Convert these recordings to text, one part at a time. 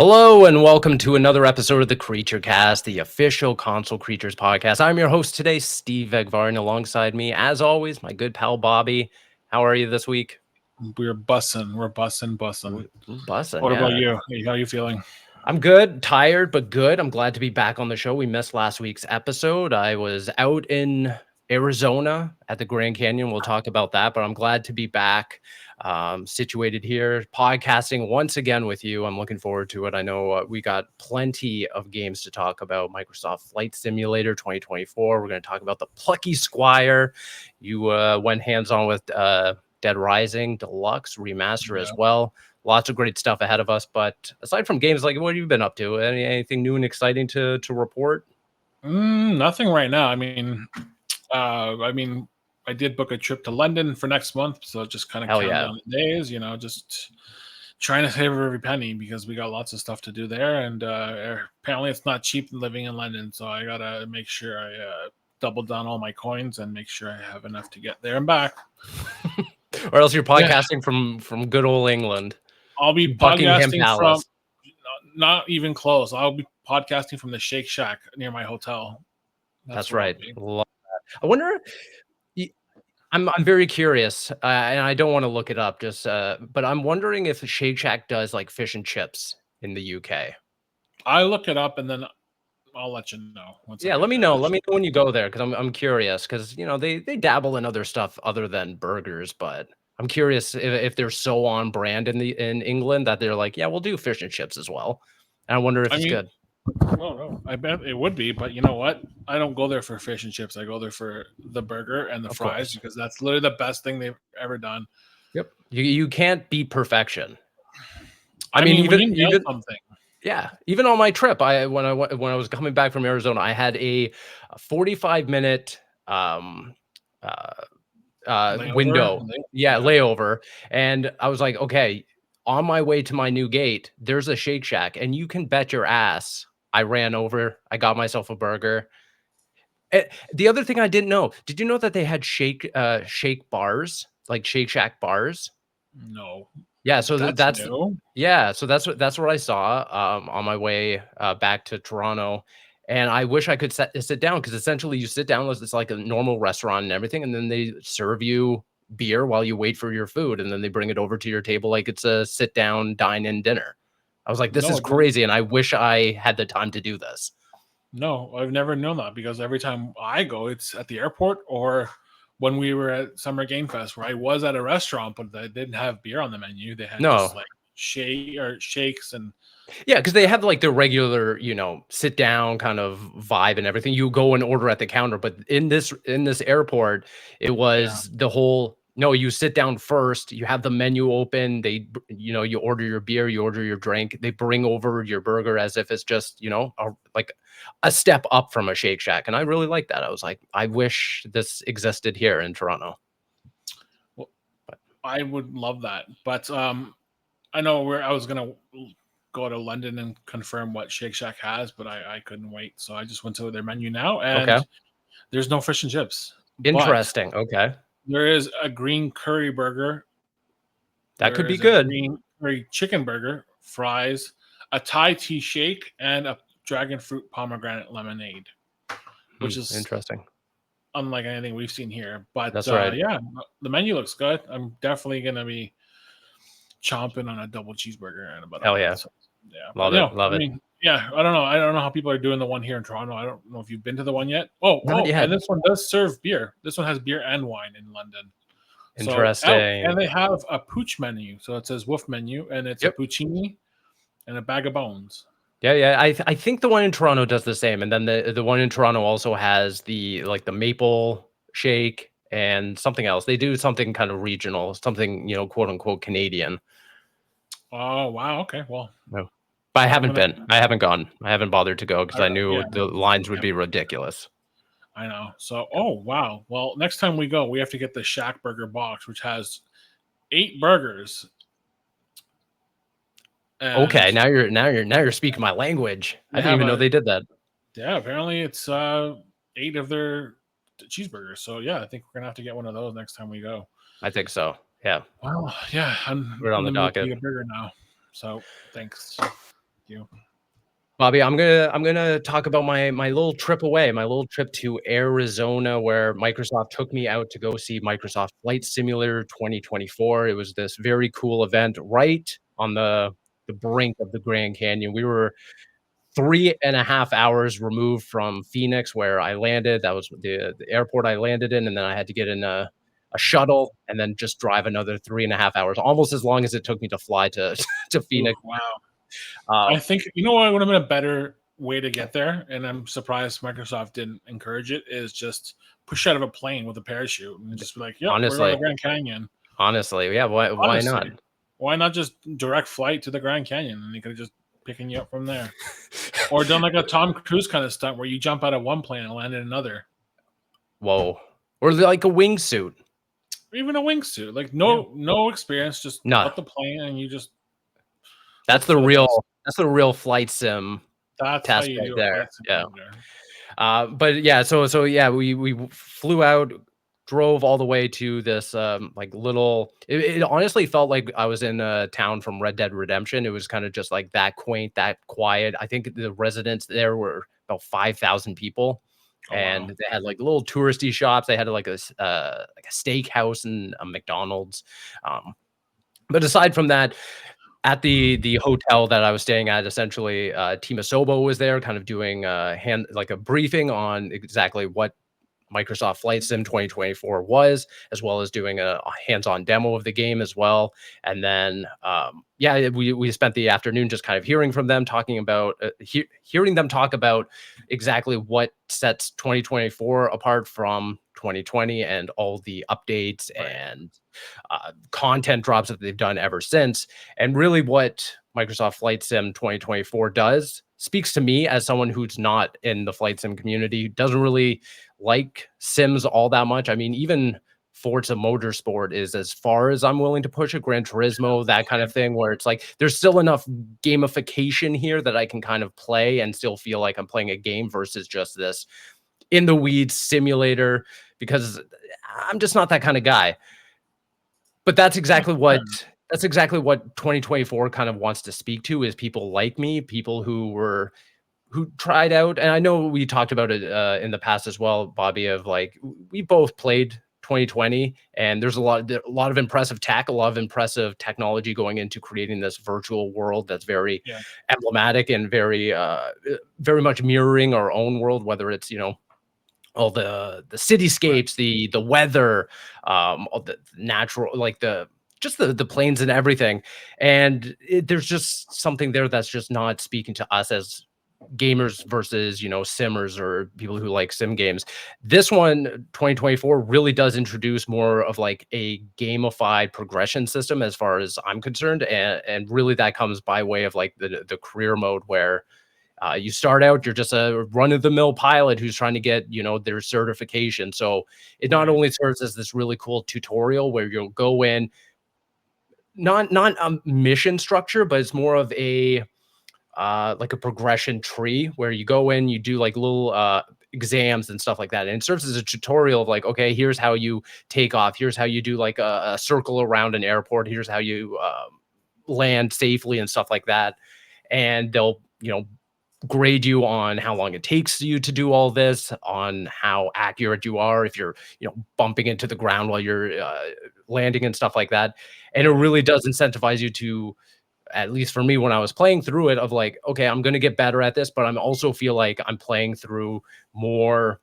Hello and welcome to another episode of the Creature Cast, the official console creatures podcast. I'm your host today, Steve Vegvarn. Alongside me, as always, my good pal Bobby. How are you this week? We're bussing. We're bussing. Bussing, What yeah. about you? How are you feeling? I'm good, tired, but good. I'm glad to be back on the show. We missed last week's episode. I was out in Arizona at the Grand Canyon. We'll talk about that, but I'm glad to be back, situated here, podcasting once again with you. I'm looking forward to it. I know we got plenty of games to talk about. Microsoft Flight Simulator 2024. We're going to talk about the Plucky Squire. You went hands-on with Dead Rising Deluxe Remaster as well. Lots of great stuff ahead of us. But aside from games, like, what have you been up to? Anything new and exciting to report? Nothing right now. I did book a trip to London for next month, so just kind of counting down the days. Just trying to save every penny because we got lots of stuff to do there, and apparently it's not cheap living in London. So I gotta make sure I double down all my coins and make sure I have enough to get there and back. Or else you're podcasting from good old England. I'll be Buckingham podcasting Palace. from not even close. I'll be podcasting from the Shake Shack near my hotel. That's right. Love that. I wonder. I'm very curious, and I don't want to look it up. But I'm wondering if Shake Shack does like fish and chips in the UK. I look it up and then I'll let you know. Let me know. Let me know when you go there because I'm curious because they dabble in other stuff other than burgers, but I'm curious if they're so on brand in England that they're like, yeah, we'll do fish and chips as well. And I wonder if it's good. Well, no, I bet it would be, but you know what? I don't go there for fish and chips. I go there for the burger and the fries because that's literally the best thing they've ever done. Yep. You can't beat perfection. I mean, even something. Yeah, even on my trip, when I was coming back from Arizona, I had a 45-minute window. Layover. And I was like, okay, on my way to my new gate, there's a Shake Shack, and you can bet your ass I ran over. I got myself a burger. The other thing I didn't know, did you know that they had shake bars, like Shake Shack bars? No. Yeah, so that's what I saw on my way back to Toronto. And I wish I could sit down because essentially you sit down, it's like a normal restaurant and everything, and then they serve you beer while you wait for your food, and then they bring it over to your table like it's a sit down, dine in dinner. I was like, this is crazy, and I wish I had the time to do this. No, I've never known that because every time I go, it's at the airport or when we were at Summer Game Fest, where I was at a restaurant, but they didn't have beer on the menu. They had just like shakes and because they have like the regular, sit down kind of vibe and everything. You go and order at the counter, but in this airport, it was the whole. No, you sit down first. You have the menu open. You order your beer, you order your drink. They bring over your burger as if it's just, like a step up from a Shake Shack. And I really like that. I was like, I wish this existed here in Toronto. Well, I would love that. But I know I was going to go to London and confirm what Shake Shack has, but I couldn't wait. So I just went to their menu now and there's no fish and chips. Interesting. Okay. There is a green curry burger. That could be good. Green curry chicken burger, fries, a Thai tea shake, and a dragon fruit pomegranate lemonade, which is interesting. Unlike anything we've seen here. But that's right. Yeah, the menu looks good. I'm definitely going to be chomping on a double cheeseburger and about. Hell yeah. So, yeah. Love it. Yeah, I don't know. I don't know how people are doing the one here in Toronto. I don't know if you've been to the one yet. And this one does serve beer. This one has beer and wine in London. Interesting. And they have a pooch menu. So it says wolf menu, and it's a poutine and a bag of bones. Yeah. I think the one in Toronto does the same. And then the one in Toronto also has the maple shake and something else. They do something kind of regional, something, quote unquote Canadian. Oh, wow. Okay. Well, no. But I haven't been. I haven't gone. I haven't bothered to go because I knew the lines would be ridiculous. I know. So, wow. Well, next time we go, we have to get the Shack Burger box, which has 8 burgers. And okay, now you're speaking my language. I didn't even know they did that. Yeah, apparently it's 8 of their cheeseburgers. So yeah, I think we're gonna have to get one of those next time we go. I think so. Yeah. Well, yeah, we're on the docket. A burger now. So thanks. you. Bobby, I'm gonna talk about my little trip away, my little trip to Arizona, where Microsoft took me out to go see Microsoft Flight Simulator 2024. It was this very cool event right on the brink of the Grand Canyon. We were 3.5 hours removed from Phoenix, where I landed. That was the airport I landed in, and then I had to get in a shuttle and then just drive another 3.5 hours, almost as long as it took me to fly to to Ooh, Phoenix. wow. Uh, I think you know what would have been a better way to get there, and I'm surprised Microsoft didn't encourage it. Is just push out of a plane with a parachute and just be like, "Yep, we're going to honestly, Grand Canyon." honestly, yeah. Why not? Honestly, why not just direct flight to the Grand Canyon and they could have just picking you up from there, or done like a Tom Cruise kind of stunt where you jump out of one plane and land in another, Whoa, or like a wingsuit. or even a wingsuit. Like Yeah, no experience, just no, put the plane and you just hope that's the for the best. real flight sim That's how test you right do a there. flight Yeah. simulator. But yeah, so yeah, we flew out, drove all the way to this like little. It honestly felt like I was in a town from Red Dead Redemption. It was kind of just like that quaint, that quiet. I think the residents there were about 5,000 people, Oh and wow. they had like little touristy shops. They had like like a steakhouse and a McDonald's. Um, but aside from that, at the hotel that I was staying at, essentially, Team Asobo was there kind of doing, hand like a briefing on exactly what Microsoft Flight Sim 2024 was, as well as doing a hands-on demo of the game as well. And then, yeah, we spent the afternoon just kind of hearing from them, talking about hearing them talk about exactly what sets 2024 apart from 2020 and all the updates Right. and content drops that they've done ever since. And really, what Microsoft Flight Sim 2024 does speaks to me as someone who's not in the flight sim community, doesn't really like Sims all that much. I mean, even Forza Motorsport is as far as I'm willing to push it. Gran Turismo, that kind of thing, where it's like there's still enough gamification here that I can kind of play and still feel like I'm playing a game versus just this in the weeds simulator, because I'm just not that kind of guy. But Yeah, fair enough. that's exactly what 2024 kind of wants to speak to, is people like me, people who tried out, and I know we talked about it, in the past as well, Bobby, of like, we both played 2020, and there's a lot of impressive tech, a lot of impressive technology going into creating this virtual world that's very Yeah. emblematic and very much mirroring our own world, whether it's, all the Right. cityscapes, the weather, all the natural, like the planes and everything. And there's just something there that's just not speaking to us as gamers versus, simmers or people who like sim games. This one, 2024, really does introduce more of like a gamified progression system as far as I'm concerned. And really that comes by way of like the career mode, where you start out, you're just a run of the mill pilot who's trying to get, their certification. So it not Right. only serves as this really cool tutorial where you'll go in, not a mission structure, but it's more of a like a progression tree where you go in, you do like little exams and stuff like that. And it serves as a tutorial of like, okay, here's how you take off. Here's how you do like a circle around an airport. Here's how you land safely and stuff like that. And they'll, grade you on how long it takes you to do all this, on how accurate you are, if you're, bumping into the ground while you're landing and stuff like that. And it Yeah. really does incentivize you to, at least for me when I was playing through it, of like, okay, I'm going to get better at this, but I'm also feel like I'm playing through more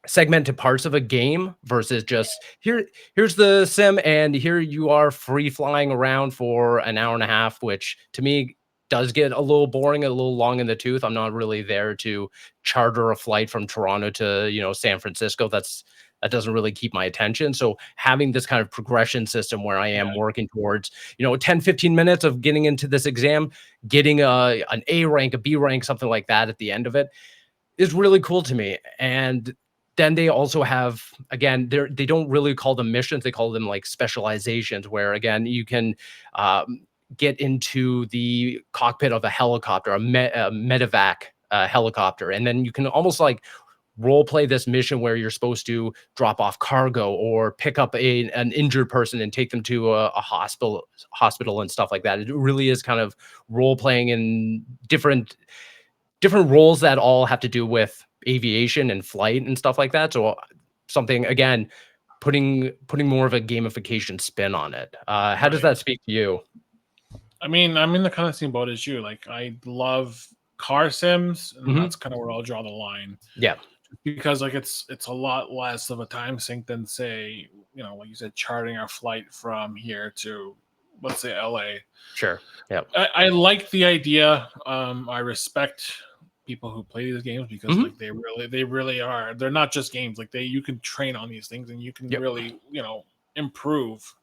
segmented parts of a game versus just here's the sim and here you are free flying around for an hour and a half, which to me does get a little boring, a little long in the tooth. I'm not really there to charter a flight from Toronto to, San Francisco. That doesn't really keep my attention. So having this kind of progression system where I am Yeah. working towards, 10, 15 minutes of getting into this exam, getting an A rank, a B rank, something like that at the end of it, is really cool to me. And then they also have, again, they don't really call them missions, they call them like specializations, where again you can get into the cockpit of a helicopter, a medevac helicopter, and then you can almost like role play this mission where you're supposed to drop off cargo or pick up an injured person and take them to a hospital and stuff like that. It really is kind of role playing in different roles that all have to do with aviation and flight and stuff like that. So something, again, putting more of a gamification spin on it. How does that speak to you? I mean, I'm in the kind of same boat as you. Like, I love car sims, and that's kind of where I'll draw the line. Yeah, because like it's a lot less of a time sink than, say, like you said, charting our flight from here to, let's say, LA. sure. Yeah, I like the idea. I respect people who play these games because like they really are. They're not just games. Like you can train on these things, and you can really improve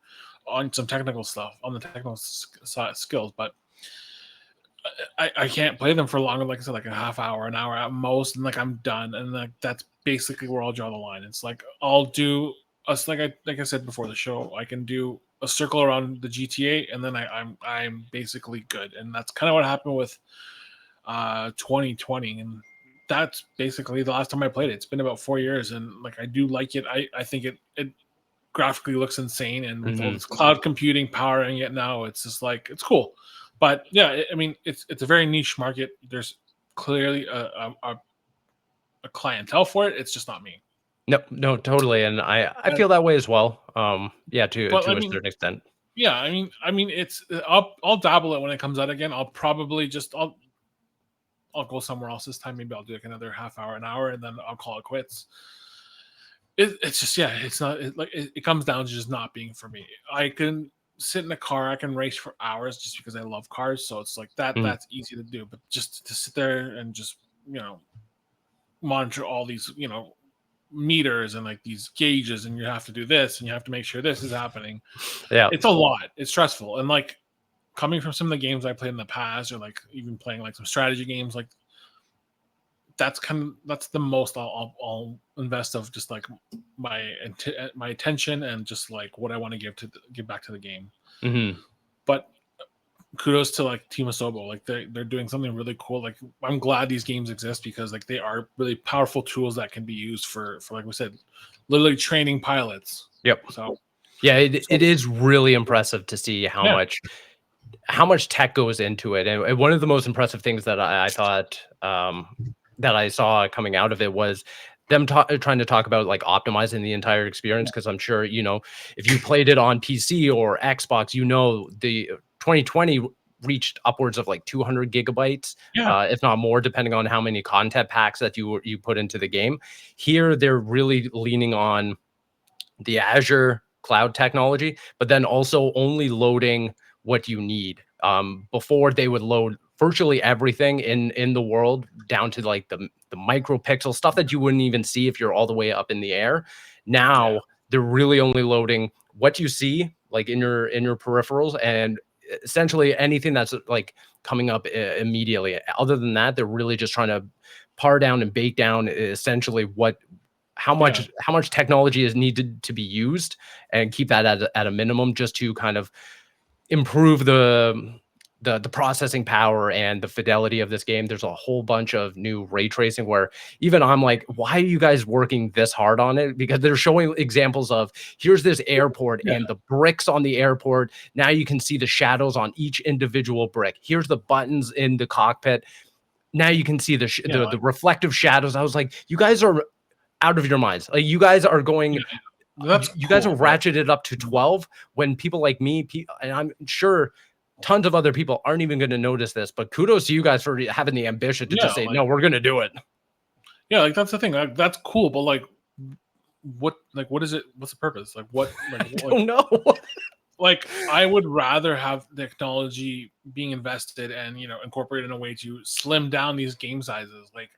on some technical stuff, on the technical skills. But I can't play them for longer, like I said, like a half hour, an hour at most, and like I'm done. And like that's basically where I'll draw the line. It's like I'll do us like I said before the show, I can do a circle around the GTA, and then I'm basically good. And that's kind of what happened with 2020, and that's basically the last time I played it. It's been about 4 years, and like I do like it. I think it graphically looks insane, and with all this cloud computing powering it now, it's just like it's cool. But yeah, I mean, it's a very niche market. There's clearly a clientele for it. It's just not me. No, totally, and I feel that way as well. Yeah, to a certain extent. Yeah, I mean, it's I'll dabble it when it comes out again. I'll probably just I'll go somewhere else this time. Maybe I'll do like another half hour, an hour, and then I'll call it quits. It's just it's not it comes down to just not being for me. I can sit in a car, I can race for hours just because I love cars, so it's like that's easy to do. But just to sit there and just monitor all these meters and like these gauges, and you have to do this and you have to make sure this is happening. Yeah, it's a lot. It's stressful. And like coming from some of the games I played in the past, or like even playing like some strategy games, like that's the most I'll invest of just like my attention and just like what I want to give back to the game. But kudos to like Team Asobo. Like they're doing something really cool. Like I'm glad these games exist because like they are really powerful tools that can be used for like we said, literally training pilots. Yep. So yeah, it is really impressive to see how much tech goes into it. And one of the most impressive things that I thought that I saw coming out of it was them trying to talk about like optimizing the entire experience. Because I'm sure, if you played it on PC or Xbox, the 2020 reached upwards of like 200 gigabytes, if not more, depending on how many content packs that you put into the game. Here, they're really leaning on the Azure cloud technology, but then also only loading what you need. Before, they would load virtually everything in the world down to like the micro pixel stuff that you wouldn't even see if you're all the way up in the air. Now they're really only loading what you see like in your peripherals, and essentially anything that's like coming up immediately. Other than that, they're really just trying to par down and bake down essentially how much technology is needed to be used, and keep that at a minimum, just to kind of improve the processing power and the fidelity of this game. There's a whole bunch of new ray tracing where even I'm like, why are you guys working this hard on it? Because they're showing examples of, here's this airport and the bricks on the airport. Now you can see the shadows on each individual brick. Here's the buttons in the cockpit. Now you can see the reflective shadows. I was like, you guys are out of your minds. Like, you guys are going, you guys are ratcheted up to 12 when people like me, and I'm sure tons of other people aren't even going to notice this, but kudos to you guys for having the ambition to just say, no, we're going to do it. Yeah. Like that's the thing. Like, that's cool. But like, what is it? What's the purpose? Like what? Like, I don't know. Like, I would rather have technology being invested and, incorporated in a way to slim down these game sizes. Like,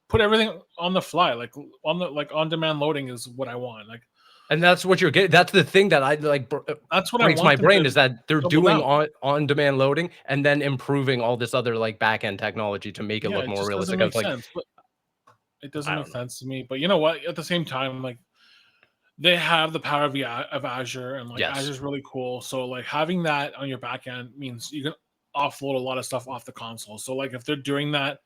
put everything on the fly. Like on demand loading is what I want. Like, and that's what you're getting. That's the thing that I like. That's what breaks my brain, is that they're doing on demand loading and then improving all this other like back end technology to make it look more realistic. Doesn't make sense, but it doesn't make sense to me. But you know what? At the same time, like, they have the power of Azure, and like Azure is really cool. So like having that on your back end means you can offload a lot of stuff off the console. So like if they're doing that,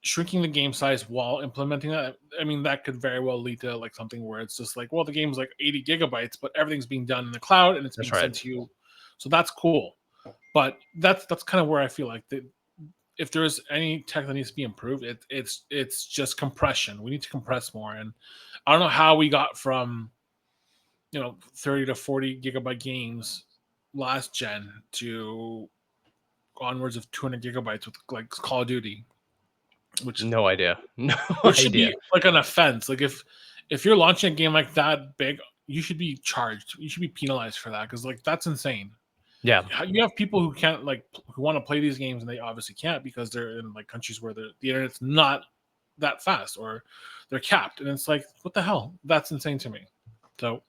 shrinking the game size while implementing that, I mean, that could very well lead to like something where it's just like, well, the game's like 80 gigabytes, but everything's being done in the cloud and it's That's being right. sent to you. So that's cool. But that's kind of where I feel like if there is any tech that needs to be improved, it's just compression. We need to compress more. And I don't know how we got from 30 to 40 gigabyte games last gen to onwards of 200 gigabytes with like Call of Duty, which No idea. No should idea. be like an offense. Like if you're launching a game like that big, you should be charged. You should be penalized for that because like that's insane. Yeah, You have people who can't who want to play these games and they obviously can't because they're in like countries where the internet's not that fast or they're capped, and it's like, what the hell? That's insane to me. So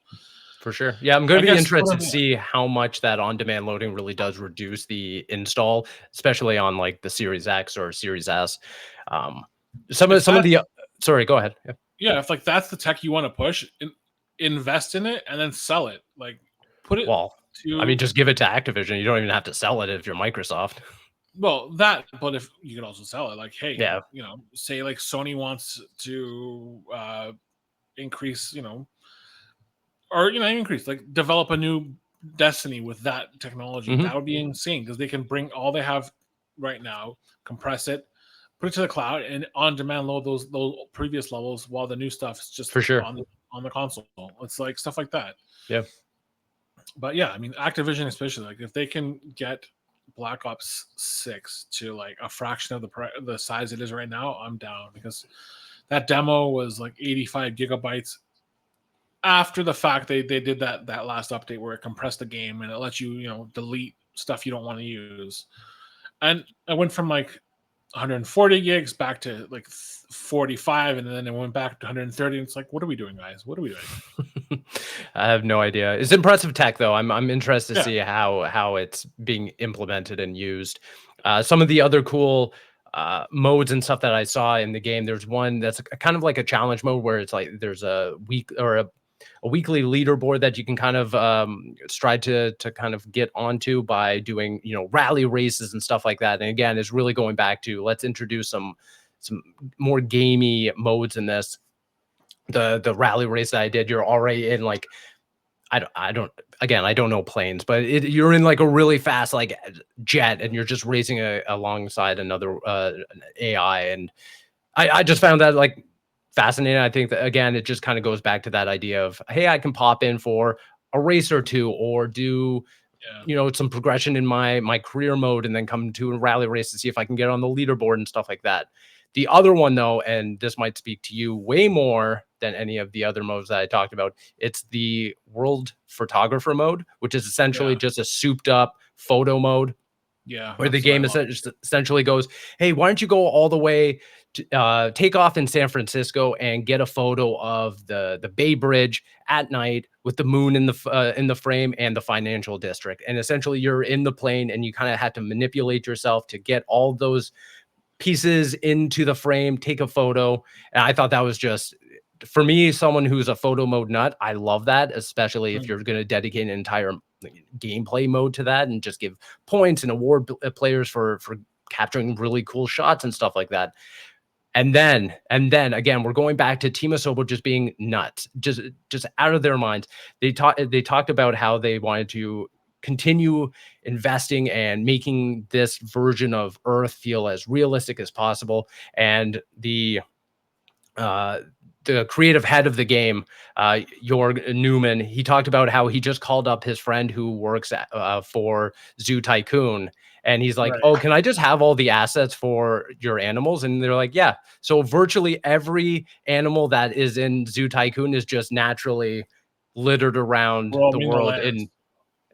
for sure. Yeah, I'm going to be guess interested to see how much that on-demand loading really does reduce the install, especially on like the Series X or Series S. Some of the sorry, go ahead. Yeah, if like that's the tech you want to push, invest in it and then sell it. Like put it. Well, I mean, just give it to Activision. You don't even have to sell it if you're Microsoft. Well, that, but if you can also sell it, like, hey, yeah, say like Sony wants to increase, or increase, like develop a new Destiny with that technology. That would be insane because they can bring all they have right now, compress it, put it to the cloud, and on demand load those previous levels while the new stuff is just for sure on the console. It's like stuff like that. Yeah. But yeah, I mean, Activision especially, like if they can get Black Ops 6 to like a fraction of the size it is right now, I'm down, because that demo was like 85 gigabytes. After the fact, they did that last update where it compressed the game and it lets you delete stuff you don't want to use. And I went from like 140 gigs back to like 45, and then it went back to 130. And it's like, what are we doing, guys? What are we doing? I have no idea. It's impressive tech, though. I'm interested to see how it's being implemented and used. Some of the other cool modes and stuff that I saw in the game. There's one that's kind of like a challenge mode where it's like there's a week or a weekly leaderboard that you can kind of strive to kind of get onto by doing rally races and stuff like that. And again, it's really going back to let's introduce some more gamey modes in this. The rally race that I did, you're already in like I don't know planes, but you're in like a really fast like jet and you're just racing alongside another AI, and I just found that like fascinating. I think that again, it just kind of goes back to that idea of, hey, I can pop in for a race or two or do some progression in my career mode and then come to a rally race to see if I can get on the leaderboard and stuff like that. The other one, though, and this might speak to you way more than any of the other modes that I talked about, it's the world photographer mode, which is essentially just a souped up photo mode. Yeah, where the game essentially goes, hey, why don't you go all the way to take off in San Francisco and get a photo of the Bay Bridge at night with the moon in the frame and the financial district. And essentially you're in the plane and you kind of have to manipulate yourself to get all those pieces into the frame, take a photo. And I thought that was just, for me, someone who's a photo mode nut, I love that, especially if you're going to dedicate an entire gameplay mode to that and just give points and award players for capturing really cool shots and stuff like that. And then again, we're going back to Team Asobo just being nuts, just out of their minds. They talked about how they wanted to continue investing and making this version of Earth feel as realistic as possible. And the creative head of the game, Jorg Newman, he talked about how he just called up his friend who works for Zoo Tycoon. And he's like, oh, can I just have all the assets for your animals? And they're like, yeah. So virtually every animal that is in Zoo Tycoon is just naturally littered around the world.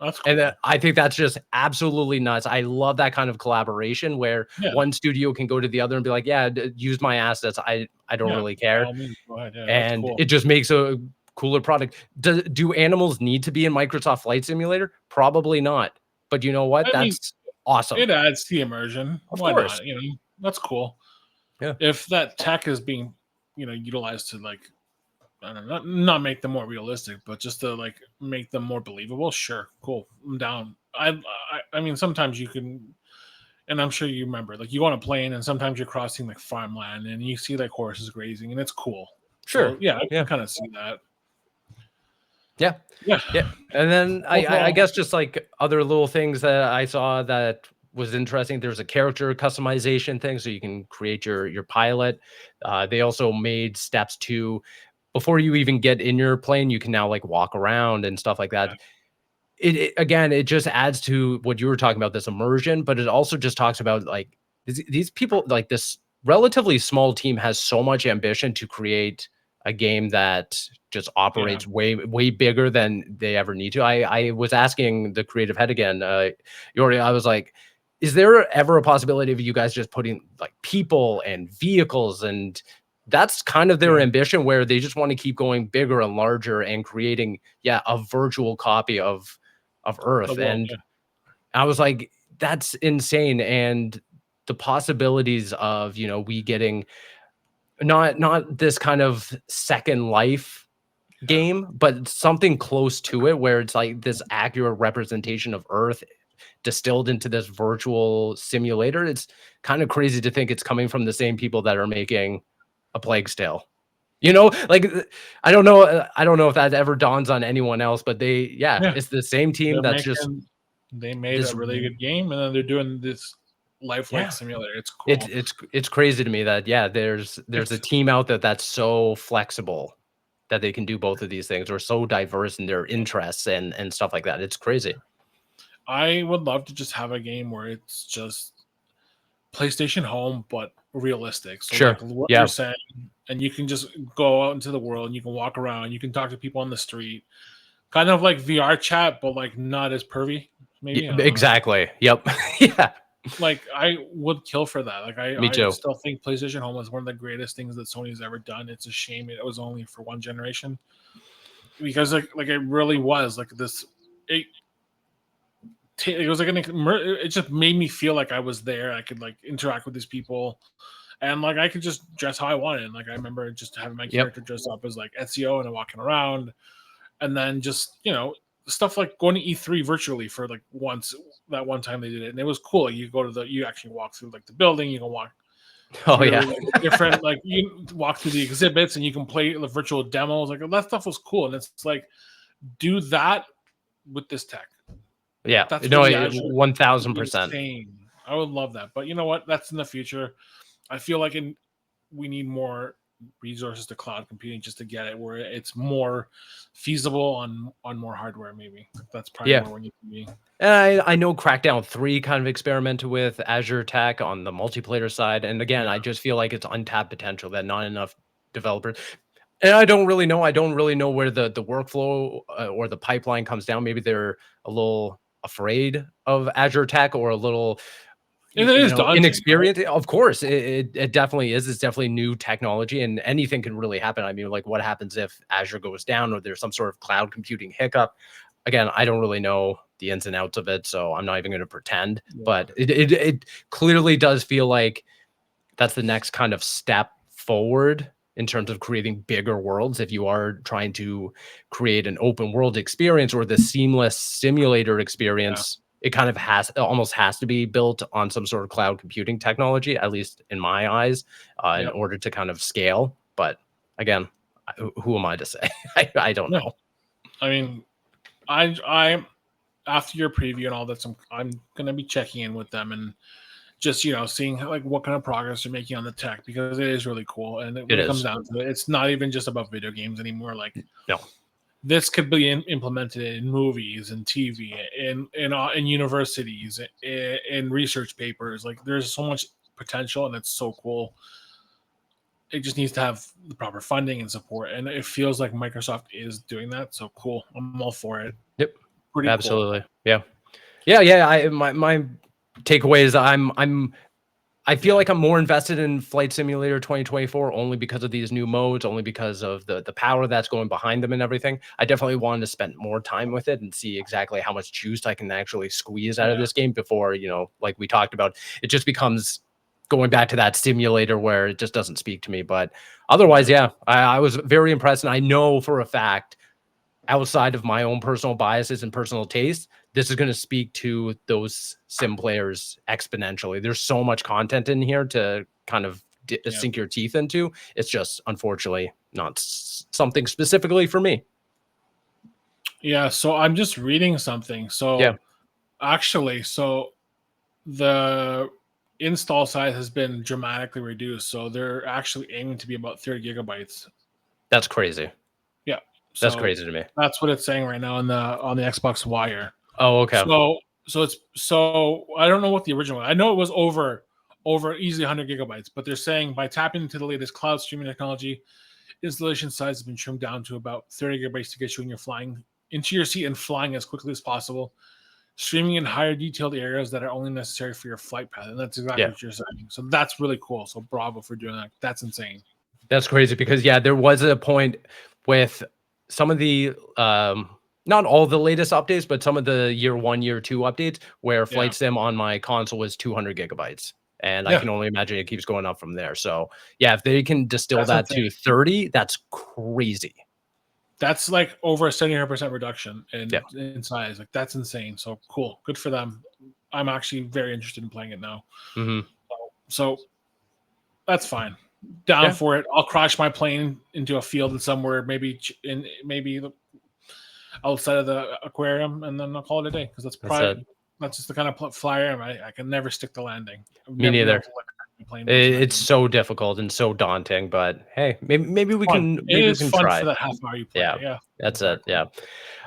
That's cool. And I think that's just absolutely nuts. I love that kind of collaboration where one studio can go to the other and be like, yeah, use my assets. I don't really care. Go ahead. Yeah, and cool. It just makes a cooler product. Do animals need to be in Microsoft Flight Simulator? Probably not. But you know what? That's awesome. It adds the immersion. Of course. Not? That's cool. Yeah. If that tech is being, utilized to like, I don't know, not make them more realistic, but just to like make them more believable. Sure, cool. I'm down. I mean, sometimes you can And I'm sure you remember, like you go on a plane and sometimes you're crossing like farmland and you see like horses grazing and it's cool. Sure. So yeah, I Yeah. can kind of see that. Yeah. Yeah. Yeah. And then I Overall, guess just like other little things that I saw that was interesting. There's a character customization thing, so you can create your pilot. They also made steps to before you even get in your plane, you can now like walk around and stuff like that. yeah, It again, it just adds to what you were talking about, this immersion, but it also just talks about like these people, like this relatively small team has so much ambition to create a game that just yeah. operates way bigger than they ever need to. I was asking the creative head again, Yori, I was like, is there ever a possibility of you guys just putting like people and vehicles, and that's kind of their Yeah. ambition, where they just want to keep going bigger and larger and creating, yeah, a virtual copy of The Earth. world, And yeah. I was like, that's insane. And the possibilities of, we getting not this kind of Second Life Yeah. game, but something close to it, where it's like this accurate representation of Earth distilled into this virtual simulator. It's kind of crazy to think it's coming from the same people that are making A Plague Tale. Like I don't know if that ever dawns on anyone else, but Yeah. it's the same team that's just They made this. a really good game and then they're doing this lifelike Yeah, simulator. It's it's cool. it's it's crazy to me that, yeah, there's a It's team out there that's so flexible that they can do both of these things, or so diverse in their interests and stuff like that. It's crazy. I would love to just have a game where it's just PlayStation Home, but realistic. So like Sure. what you're Yeah. saying, and you can just go out into the world and you can walk around, you can talk to people on the street, kind of like VR chat, but like not as pervy. Maybe I don't know. Exactly. Yep. Yeah. Like I would kill for that. Like Me I too. still think PlayStation Home is one of the greatest things that Sony's ever done. It's a shame it was only for one generation because like it really was like this. It was like it just made me feel like I was there. I could like interact with these people, and like I could just dress how I wanted. Like I remember just having my Yep. character dress up as like Ezio and walking around, and then just stuff like going to E3 virtually for like that one time they did it, and it was cool. Like you actually walk through like the building. You can walk Oh through yeah. like different like you walk through the exhibits and you can play the virtual demos. Like that stuff was cool, and it's like do that with this tech. Yeah. That's No, what the Azure would be 1000%. insane. I would love that. But you know what? That's in the future. I feel like we need more resources to cloud computing just to get it where it's more feasible on more hardware. Maybe that's probably Yeah. where we need to be. And I know Crackdown 3 kind of experimented with Azure tech on the multiplayer side. And again, Yeah, I just feel like it's untapped potential that not enough developers. And I don't really know. I don't really know where the workflow or the pipeline comes down. Maybe they're a little afraid of Azure tech, or a little, and it is daunting, right? inexperienced. Of course, it definitely is. It's definitely new technology, and anything can really happen. I mean, like, what happens if Azure goes down or there's some sort of cloud computing hiccup? Again, I don't really know the ins and outs of it, so I'm not even going to pretend. Yeah, But it clearly does feel like that's the next kind of step forward in terms of creating bigger worlds. If you are trying to create an open world experience or the seamless simulator yeah, experience, it kind of almost has to be built on some sort of cloud computing technology, at least in my eyes, in yeah. order to kind of scale. But again, who am I to say? I don't Yeah. know. I mean, I after your preview and all that, I'm gonna be checking in with them and just seeing like what kind of progress you're making on the tech because it is really cool. And It when it comes is. down to it, it's not even just about video games anymore. Like No. this could be implemented in movies and TV, in universities, in research papers. Like there's so much potential, and it's so cool. It just needs to have the proper funding and support, and it feels like Microsoft is doing that. So cool, I'm all for it. Yep. Pretty cool. Absolutely. Yeah. Yeah. My takeaway is I feel Yeah, like I'm more invested in Flight Simulator 2024 only because of these new modes, only because of the power that's going behind them and everything. I definitely wanted to spend more time with it and see exactly how much juice I can actually squeeze out of yeah, this game before, like we talked about, it just becomes going back to that simulator where it just doesn't speak to me. But otherwise, yeah, yeah, I was very impressed. And I know for a fact outside of my own personal biases and personal taste, this is going to speak to those sim players exponentially. There's so much content in here to kind of sink your teeth into. It's just unfortunately not something specifically for me. Yeah, so I'm just reading something. So actually, so the install size has been dramatically reduced. So they're actually aiming to be about 30 gigabytes. That's crazy. Yeah. That's So crazy to me. that's what it's saying right now on the Xbox Wire. Oh, okay. So I don't know what the original was. I know it was over easily 100 gigabytes, but they're saying by tapping into the latest cloud streaming technology, installation size has been trimmed down to about 30 gigabytes to get you when you're flying into your seat and flying as quickly as possible. Streaming in higher detailed areas that are only necessary for your flight path. And that's exactly what you're saying. So that's really cool. So bravo for doing that. That's insane. That's crazy because there was a point with some of the not all the latest updates, but some of the year 1, year 2 updates where Flight Sim on my console was 200 gigabytes. And I can only imagine it keeps going up from there. So if they can distill that to 30, that's crazy. That's like over a 70% reduction in size. Like that's insane. So cool. Good for them. I'm actually very interested in playing it now. So that's fine. Down for it. I'll crash my plane into a field and somewhere, maybe outside of the aquarium, and then I'll call it a day because that's just the kind of flyer I can never stick the landing. Me neither. It's so difficult and so daunting, but hey, maybe we can. Maybe we can fun try for that half hour you play. Yeah, that's it. Yeah,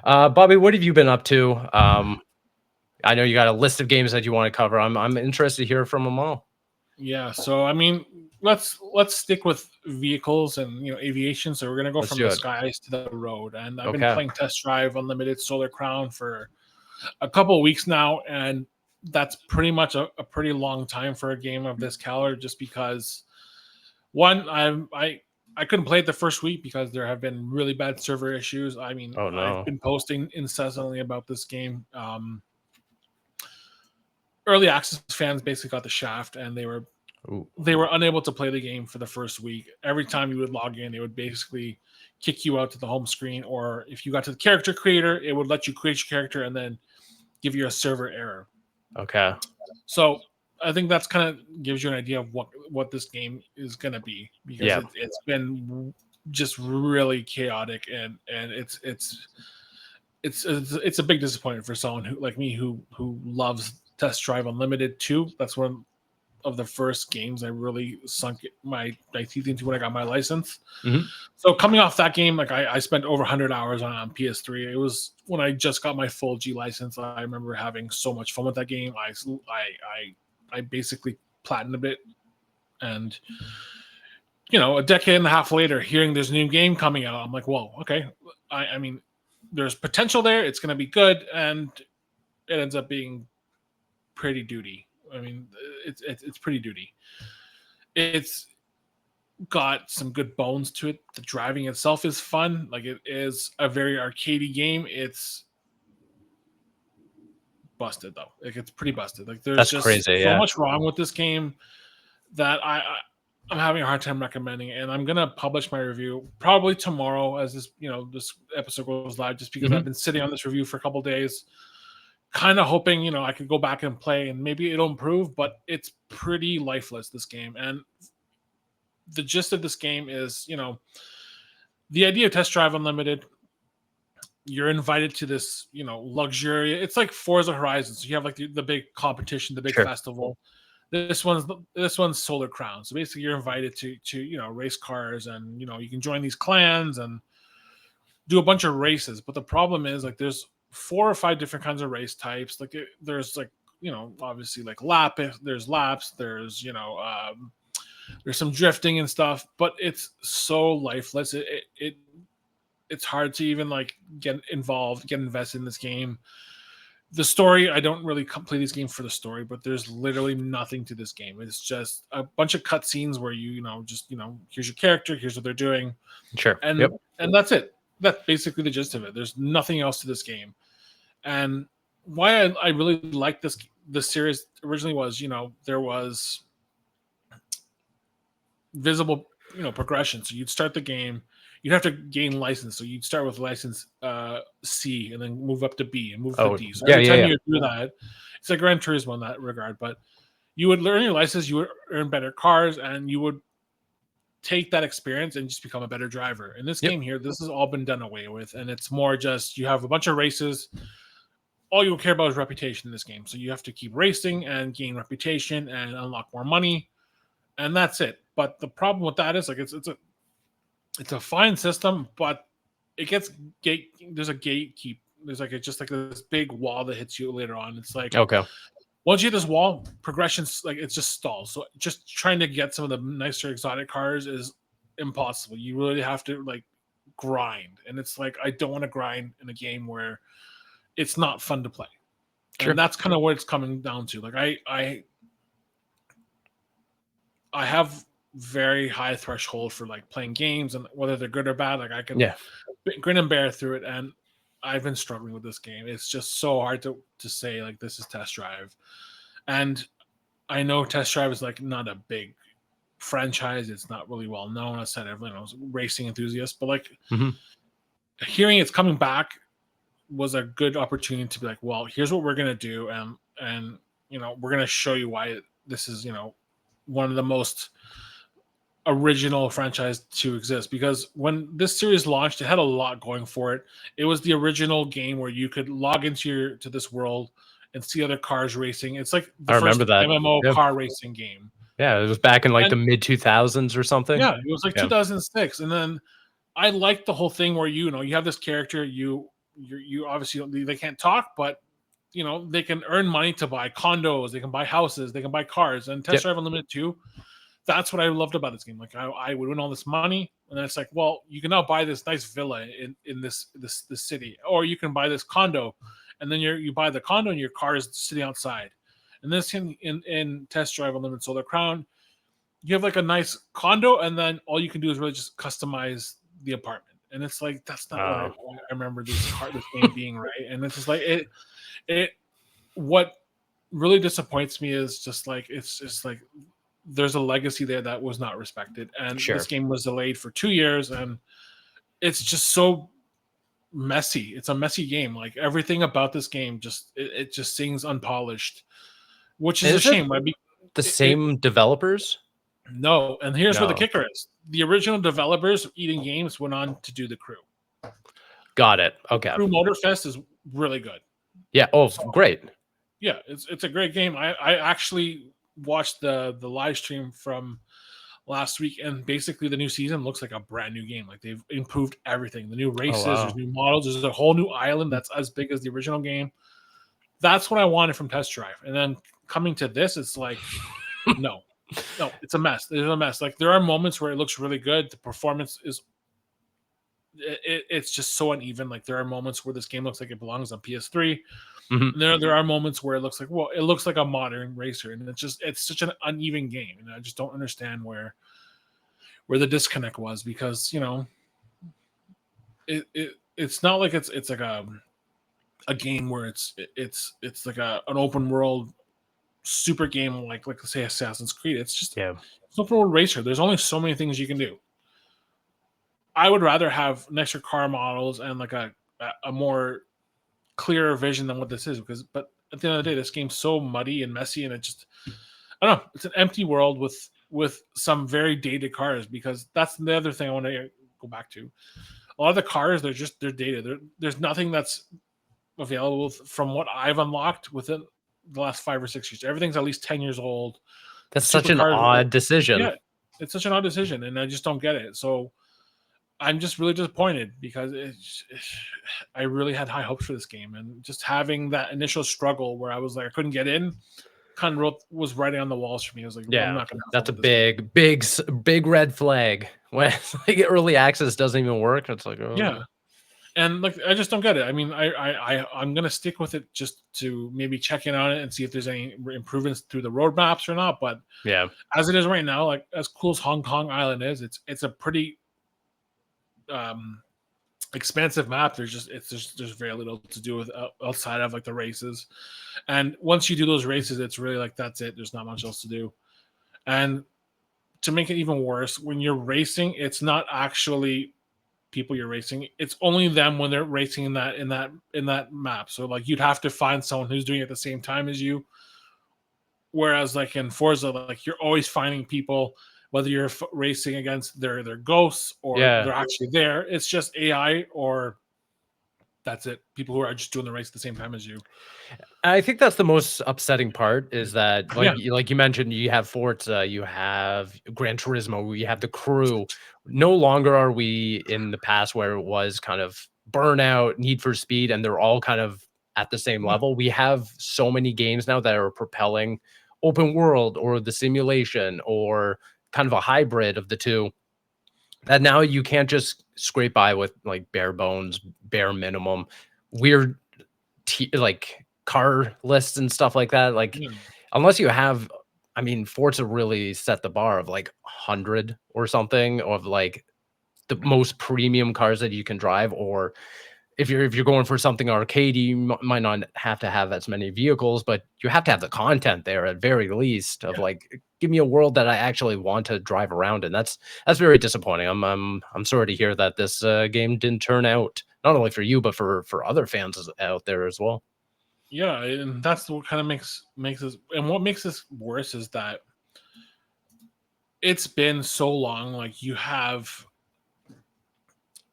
Bobby, what have you been up to? I know you got a list of games that you want to cover. I'm interested to hear from them all. Yeah, so I mean, let's stick with vehicles and aviation. So we're gonna go from the skies to the road, and I've been playing Test Drive Unlimited Solar Crown for a couple of weeks now, and that's pretty much a pretty long time for a game of this caliber, just because one, I couldn't play it the first week because there have been really bad server issues. I mean, I've been posting incessantly about this game. Early access fans basically got the shaft, and they were unable to play the game for the first week. Every time you would log in, they would basically kick you out to the home screen, or if you got to the character creator, it would let you create your character and then give you a server error. Okay. So I think that's kind of gives you an idea of what this game is going to be, because it's been just really chaotic, and it's a big disappointment for someone who like me who loves Test Drive Unlimited 2. That's one of the first games I really sunk my teeth into when I got my license. So coming off that game, like I spent over 100 hours on PS3. It was when I just got my full G license. I remember having so much fun with that game. I basically platinumed it, and a decade and a half later, hearing there's a new game coming out, I'm like, whoa, okay. I mean, there's potential there. It's going to be good, and it ends up being pretty duty. I mean, it's pretty duty. It's got some good bones to it. The driving itself is fun. Like, it is a very arcadey game. It's busted though. Like, it's pretty busted. Like, there's just crazy, so much wrong with this game that I'm having a hard time recommending it. And I'm gonna publish my review probably tomorrow as this this episode goes live, just because I've been sitting on this review for a couple days, kind of hoping I could go back and play and maybe it'll improve. But it's pretty lifeless, this game. And the gist of this game is the idea of Test Drive Unlimited. You're invited to this luxury. It's like Forza Horizon. So you have like the big competition, the big festival. This one's Solar Crown. So basically you're invited to race cars, and you can join these clans and do a bunch of races. But the problem is, like, there's 4 or 5 different kinds of race types. Like, there's like obviously like there's laps, there's there's some drifting and stuff, but it's so lifeless. It's hard to even like get involved, get invested in this game. The story, I don't really play this game for the story, but there's literally nothing to this game. It's just a bunch of cutscenes where here's your character, here's what they're doing. Sure. And that's it. That's basically the gist of it. There's nothing else to this game. And why I really liked this series originally was, there was visible progression. So you'd start the game, you'd have to gain license. So you'd start with license C and then move up to B and move to D. So every time you do that, it's like Gran Turismo in that regard. But you would learn your license, you would earn better cars, and you would take that experience and just become a better driver. In this game here, this has all been done away with, and it's more just you have a bunch of races. All you care about is reputation in this game. So you have to keep racing and gain reputation and unlock more money, and that's it. But the problem with that is like it's a fine system, but it gets there's a gatekeep. There's like just like this big wall that hits you later on. It's like once you hit this wall, progression's like it's just stalls. So just trying to get some of the nicer exotic cars is impossible. You really have to like grind, and it's like I don't want to grind in a game where it's not fun to play. Sure. And that's kind of what it's coming down to. Like I have very high threshold for like playing games, and whether they're good or bad, like I can grin and bear through it. And I've been struggling with this game. It's just so hard to say like this is Test Drive. And I know Test Drive is like not a big franchise. It's not really well known. I said everyone racing enthusiast, but like hearing it's coming back was a good opportunity to be like, well, here's what we're gonna do, and we're gonna show you why this is one of the most original franchise to exist. Because when this series launched, it had a lot going for it. It was the original game where you could log into this world and see other cars racing. It's like the first MMO car racing game. Yeah, it was back in like the mid 2000s or something. Yeah, it was like 2006, and then I liked the whole thing where you have this character you obviously they can't talk, but they can earn money to buy condos, they can buy houses, they can buy cars, and Test Drive Unlimited 2. That's what I loved about this game. Like I would win all this money, and then it's like, well, you can now buy this nice villa in this city, or you can buy this condo, and then you buy the condo and your car is sitting outside. And this in Test Drive Unlimited Solar Crown, you have like a nice condo, and then all you can do is really just customize the apartment. And it's like that's not what I remember this game being, right? And it's just like it. What really disappoints me is just like it's just like there's a legacy there that was not respected, and this game was delayed for 2 years, and it's just so messy. It's a messy game. Like everything about this game just it just seems unpolished, which is a shame. Right? The same developers. No, and here's where the kicker is. The original developers of Eden Games went on to do The Crew. Got it. Okay. Crew Motorfest is really good. Yeah. Oh, great. Yeah, it's a great game. I actually watched the live stream from last week, and basically the new season looks like a brand new game. Like they've improved everything. The new races, there's new models, there's a whole new island that's as big as the original game. That's what I wanted from Test Drive. And then coming to this, it's like, no, it's a mess. There's a mess. Like there are moments where it looks really good. The performance is it's just so uneven. Like there are moments where this game looks like it belongs on PS3. And there are moments where it looks like, well, it looks like a modern racer, and it's such an uneven game, and I just don't understand where the disconnect was, because it's not like it's like a game where it's like an open world super game like let's say Assassin's Creed. It's just it's an open world racer. There's only so many things you can do. I would rather have nicer car models and like a more clearer vision than what this is, but at the end of the day, this game's so muddy and messy, and it just I don't know. It's an empty world with some very dated cars, because that's the other thing I want to go back to. A lot of the cars, they're dated. There's nothing that's available from what I've unlocked within the last 5 or 6 years. Everything's at least 10 years old. That's such an odd decision. Yeah, it's such an odd decision, and I just don't get it. So I'm just really disappointed, because I really had high hopes for this game, and just having that initial strugel where I was like I couldn't get in, kind of was writing on the walls for me. I was like, well, I'm not gonna that's a big red flag when like early access doesn't even work. It's like, and like I just don't get it. I mean, I'm gonna stick with it just to maybe check in on it and see if there's any improvements through the roadmaps or not. But as it is right now, like as cool as Hong Kong Island is, it's a pretty expansive map. There's very little to do with outside of like the races, and once you do those races, it's really like that's it. There's not much else to do, and to make it even worse, when you're racing, it's not actually people you're racing. It's only them when they're racing in that map. So like you'd have to find someone who's doing it at the same time as you. Whereas like in Forza, like you're always finding people, whether you're racing against their ghosts or they're actually there. It's just AI or that's it. People who are just doing the race at the same time as you. I think that's the most upsetting part is that, like, Yeah. like you mentioned, you have Forza, you have Gran Turismo, you have the crew. No longer are we in the past where it was kind of Burnout, Need for Speed, and they're all kind of at the same level. We have so many games now that are propelling open world or the simulation or kind of a hybrid of the two. That now you can't just scrape by with like bare bones, bare minimum, weird like car lists and stuff like that. Like, Yeah. unless you have, I mean, Forza really set the bar of like 100 or something of like the most premium cars that you can drive. Or if you're going for something arcade, you might not have to have as many vehicles, but you have to have the content there at very least of like, give me a world that I actually want to drive around in. That's very disappointing. I'm sorry to hear that this game didn't turn out not only for you but for other fans out there as well. Yeah, and that's what kind of makes this, and what makes this worse is that it's been so long. Like you have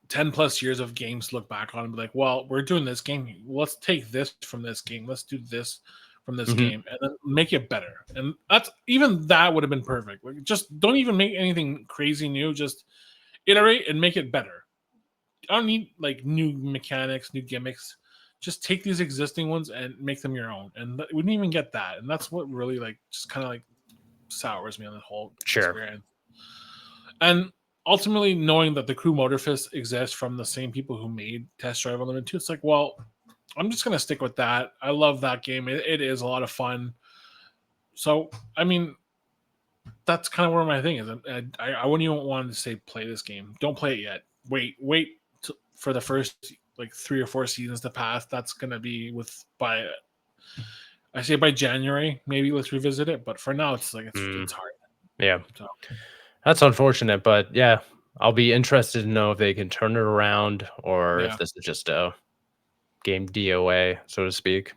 10 plus years of games to look back on and be like, well, we're doing this game. Let's take this from this game. Let's do this from this game and then make it better. And that's even that would have been perfect. Like, just don't even make anything crazy new. Just iterate and make it better. I don't need like new mechanics, new gimmicks. Just take these existing ones and make them your own. And we didn't even get that. And that's what really like just kind of like sours me on the whole experience. And ultimately, knowing that the Crew Motorfest exists from the same people who made Test Drive Unlimited 2, it's like, well, I'm just going to stick with that. I love that game. It is a lot of fun. So, I mean, that's kind of where my thing is. I wouldn't even want to say play this game. Don't play it yet. Wait for the first like 3 or 4 seasons to pass. That's going to be by January. Maybe let's revisit it. But for now, it's like it's hard. Yeah. So. That's unfortunate, but yeah, I'll be interested to know if they can turn it around or if this is just a game DOA, so to speak.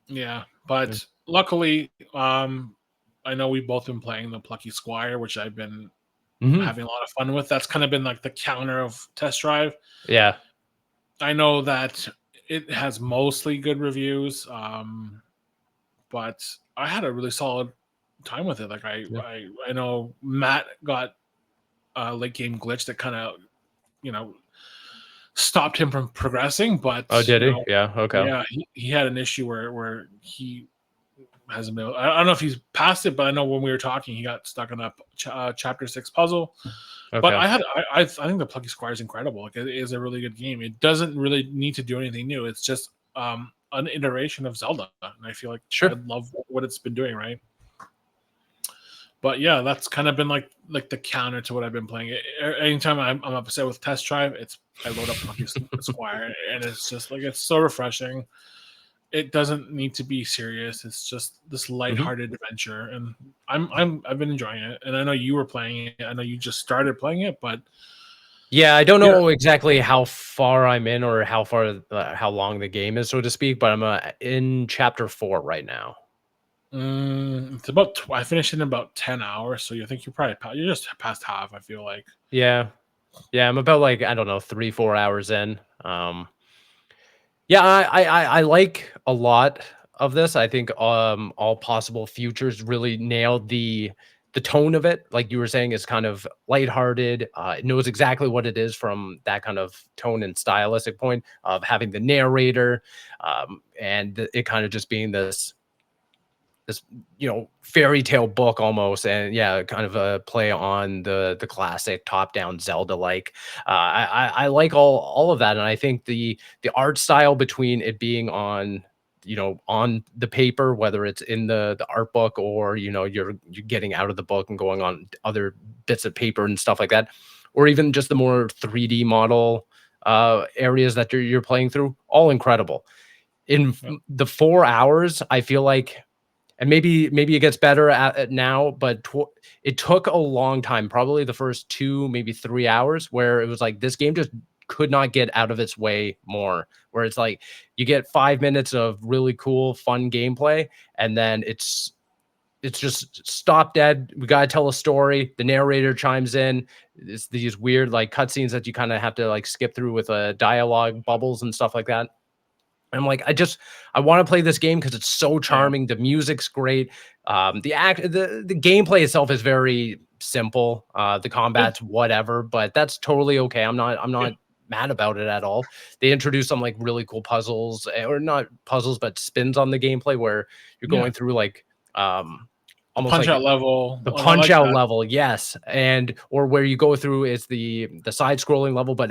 Yeah, but luckily, I know we've both been playing the Plucky Squire, which I've been having a lot of fun with. That's kind of been like the counter of Test Drive. Yeah. I know that it has mostly good reviews, but I had a really solid time with it. Like I know Matt got a late game glitch that kind of stopped him from progressing, but did he? Yeah, okay. Yeah, he had an issue where he hasn't been. I don't know if he's past it, but I know when we were talking, he got stuck on a chapter 6 puzzle. Okay. But I think the Plucky Squire is incredible. Like, it is a really good game. It doesn't really need to do anything new. It's just an iteration of Zelda, and I feel like I love what it's been doing. Right. But yeah, that's kind of been like the counter to what I've been playing. Anytime I'm upset with Test Drive, I load up Plucky Squire, and it's just like it's so refreshing. It doesn't need to be serious. It's just this lighthearted adventure, and I've been enjoying it. And I know you were playing it. I know you just started playing it, but yeah, I don't know exactly how far I'm in or how long the game is, so to speak. But I'm in chapter 4 right now. It's about I finished in about 10 hours, so you think you're just past half. I feel like yeah, I'm about like I don't know 3-4 hours in. Yeah, I like a lot of this. I think all possible futures really nailed the tone of it. Like you were saying, is kind of lighthearted. It knows exactly what it is from that kind of tone and stylistic point of having the narrator, and it kind of just being this fairy tale book almost, and yeah, kind of a play on the classic top down Zelda like. I like all of that, and I think the art style between it being on on the paper, whether it's in the art book or you're getting out of the book and going on other bits of paper and stuff like that, or even just the more 3D model areas that you're playing through, all incredible. In the 4 hours, I feel like and maybe it gets better at now, but it took a long time, probably the first 2, maybe 3 hours, where it was like this game just could not get out of its way more. Where it's like you get 5 minutes of really cool, fun gameplay, and then it's just stop dead. We gotta tell a story. The narrator chimes in. It's these weird like cutscenes that you kind of have to like skip through with dialogue bubbles and stuff like that. And I'm like, I want to play this game because it's so Yeah. charming. The music's great. The gameplay itself is very simple. The Good. combat's whatever, but that's totally okay. I'm not Good. mad about it at all. They introduced some like really cool puzzles, or not puzzles, but spins on the gameplay where you're Yeah. going through like um The almost punch like out level. the Like, I punch like out that. level, yes, and or where you go through is the side scrolling level, but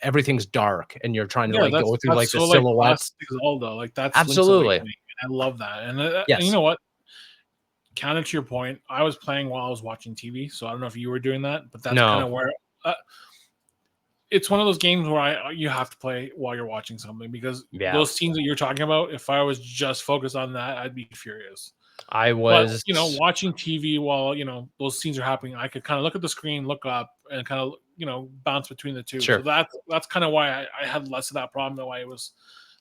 everything's dark, and you're trying to Yeah, like go through like that's the so like classic silhouettes. Zelda. Like that's Link's Absolutely, Awakening. I love that. And you yes, know what? Counter to your point, I was playing while I was watching TV, so I don't know if you were doing that, but that's kind no, of where uh, it's one of those games where you have to play while you're watching something because yeah, those scenes that you're talking about, if I was just focused on that, I'd be furious. I But was watching TV while those scenes are happening, I could kind of look at the screen, look up, and kind of bounce between the two. So sure. that's kind of why I had less of that problem. That why it was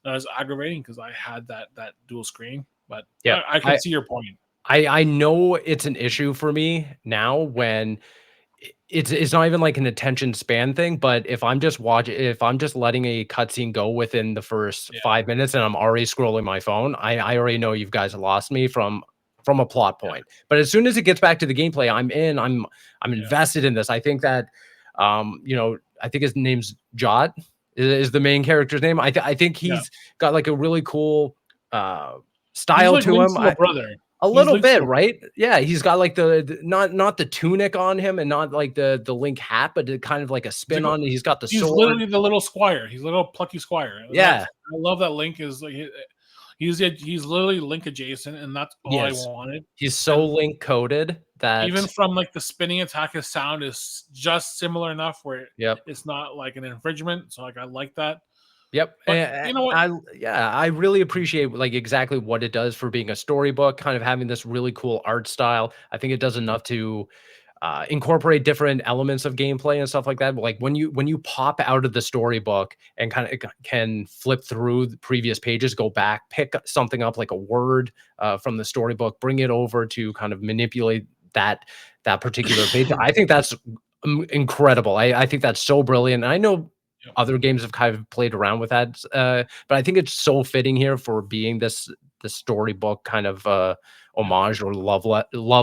not as aggravating because I had that dual screen. But Yeah, I can see your point. I know it's an issue for me now when it's not even like an attention span thing, but if I'm just letting a cutscene go within the first Yeah, 5 minutes and I'm already scrolling my phone, I already know you guys have lost me from a plot yeah, point. But as soon as it gets back to the gameplay, I'm in. I'm yeah, invested in this. I think that I think his name's Jot is the main character's name. I think yeah. he's got like a really cool uh He's style like to Link's him. little brother. A He's little Link's bit, little brother. right? Yeah, he's got like not the tunic on him and not like the Link hat, but it kind of like a He's spin like on it. He's got the he's sword. literally the little squire. He's a little plucky squire, and that's Yeah, I love that Link is like he's literally Link adjacent, and that's he all I is. wanted. He's so And Link coded even that from like the spinning attack, his sound is just similar enough where yep. it's not like an infringement. So like I like that. Yep, But you know what? I really appreciate, like, exactly what it does for being a storybook, kind of having this really cool art style. I think it does enough to, incorporate different elements of gameplay and stuff like that. Like, when you pop out of the storybook and kinda can flip through the previous pages, go back, pick something up, like a word, from the storybook, bring it over to kind of manipulate that particular page. I think that's, incredible. I think that's so brilliant, and I know Yep. other games have kind of played around with that, but I think it's so fitting here for being this storybook kind of Yep. homage or love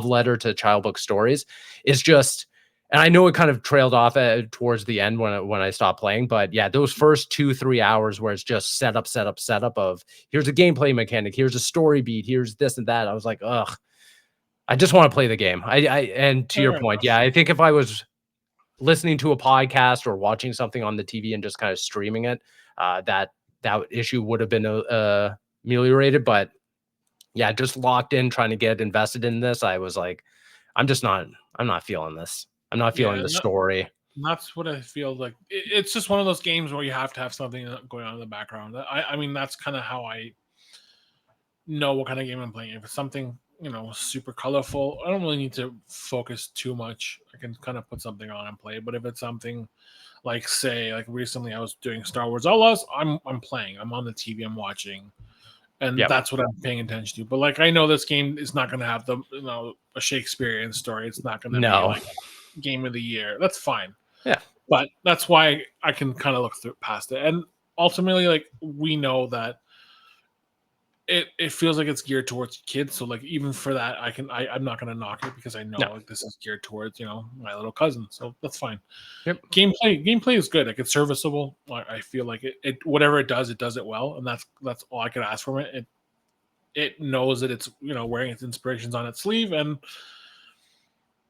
letter to child book stories. It's just, and I know it kind of trailed off towards the end when I stopped playing, but yeah, those first 2 3 hours where it's just set up of here's a gameplay mechanic, here's a story beat, here's this and that. I was like, ugh, I just want to play the game. And to your Fair point, enough. yeah, I think if I was listening to a podcast or watching something on the TV and just kind of streaming it, that issue would have been ameliorated. But yeah, just locked in, trying to get invested in this. I was like, I'm just not. I'm not feeling this. I'm not Yeah, feeling the story. and that's what I feel like. It's just one of those games where you have to have something going on in the background. I mean, that's kind of how I know what kind of game I'm playing. If it's something super colorful, I don't really need to focus too much. I can kind of put something on and play. But if it's something like, say, like recently I was doing Star Wars Outlaws, I'm playing. I'm on the TV. I'm watching, and Yep. that's what I'm paying attention to. But like I know this game is not going to have the a Shakespearean story. It's not going to be No. like game of the year. That's fine. Yeah. But that's why I can kind of look through past it. And ultimately, like we know that it feels like it's geared towards kids. So like even for that, I'm not gonna knock it because I know No. like this is geared towards my little cousin. So that's fine. Yep. Gameplay is good. Like it's serviceable. I feel like it whatever it does it well, and that's all I could ask from it. It knows that it's wearing its inspirations on its sleeve, and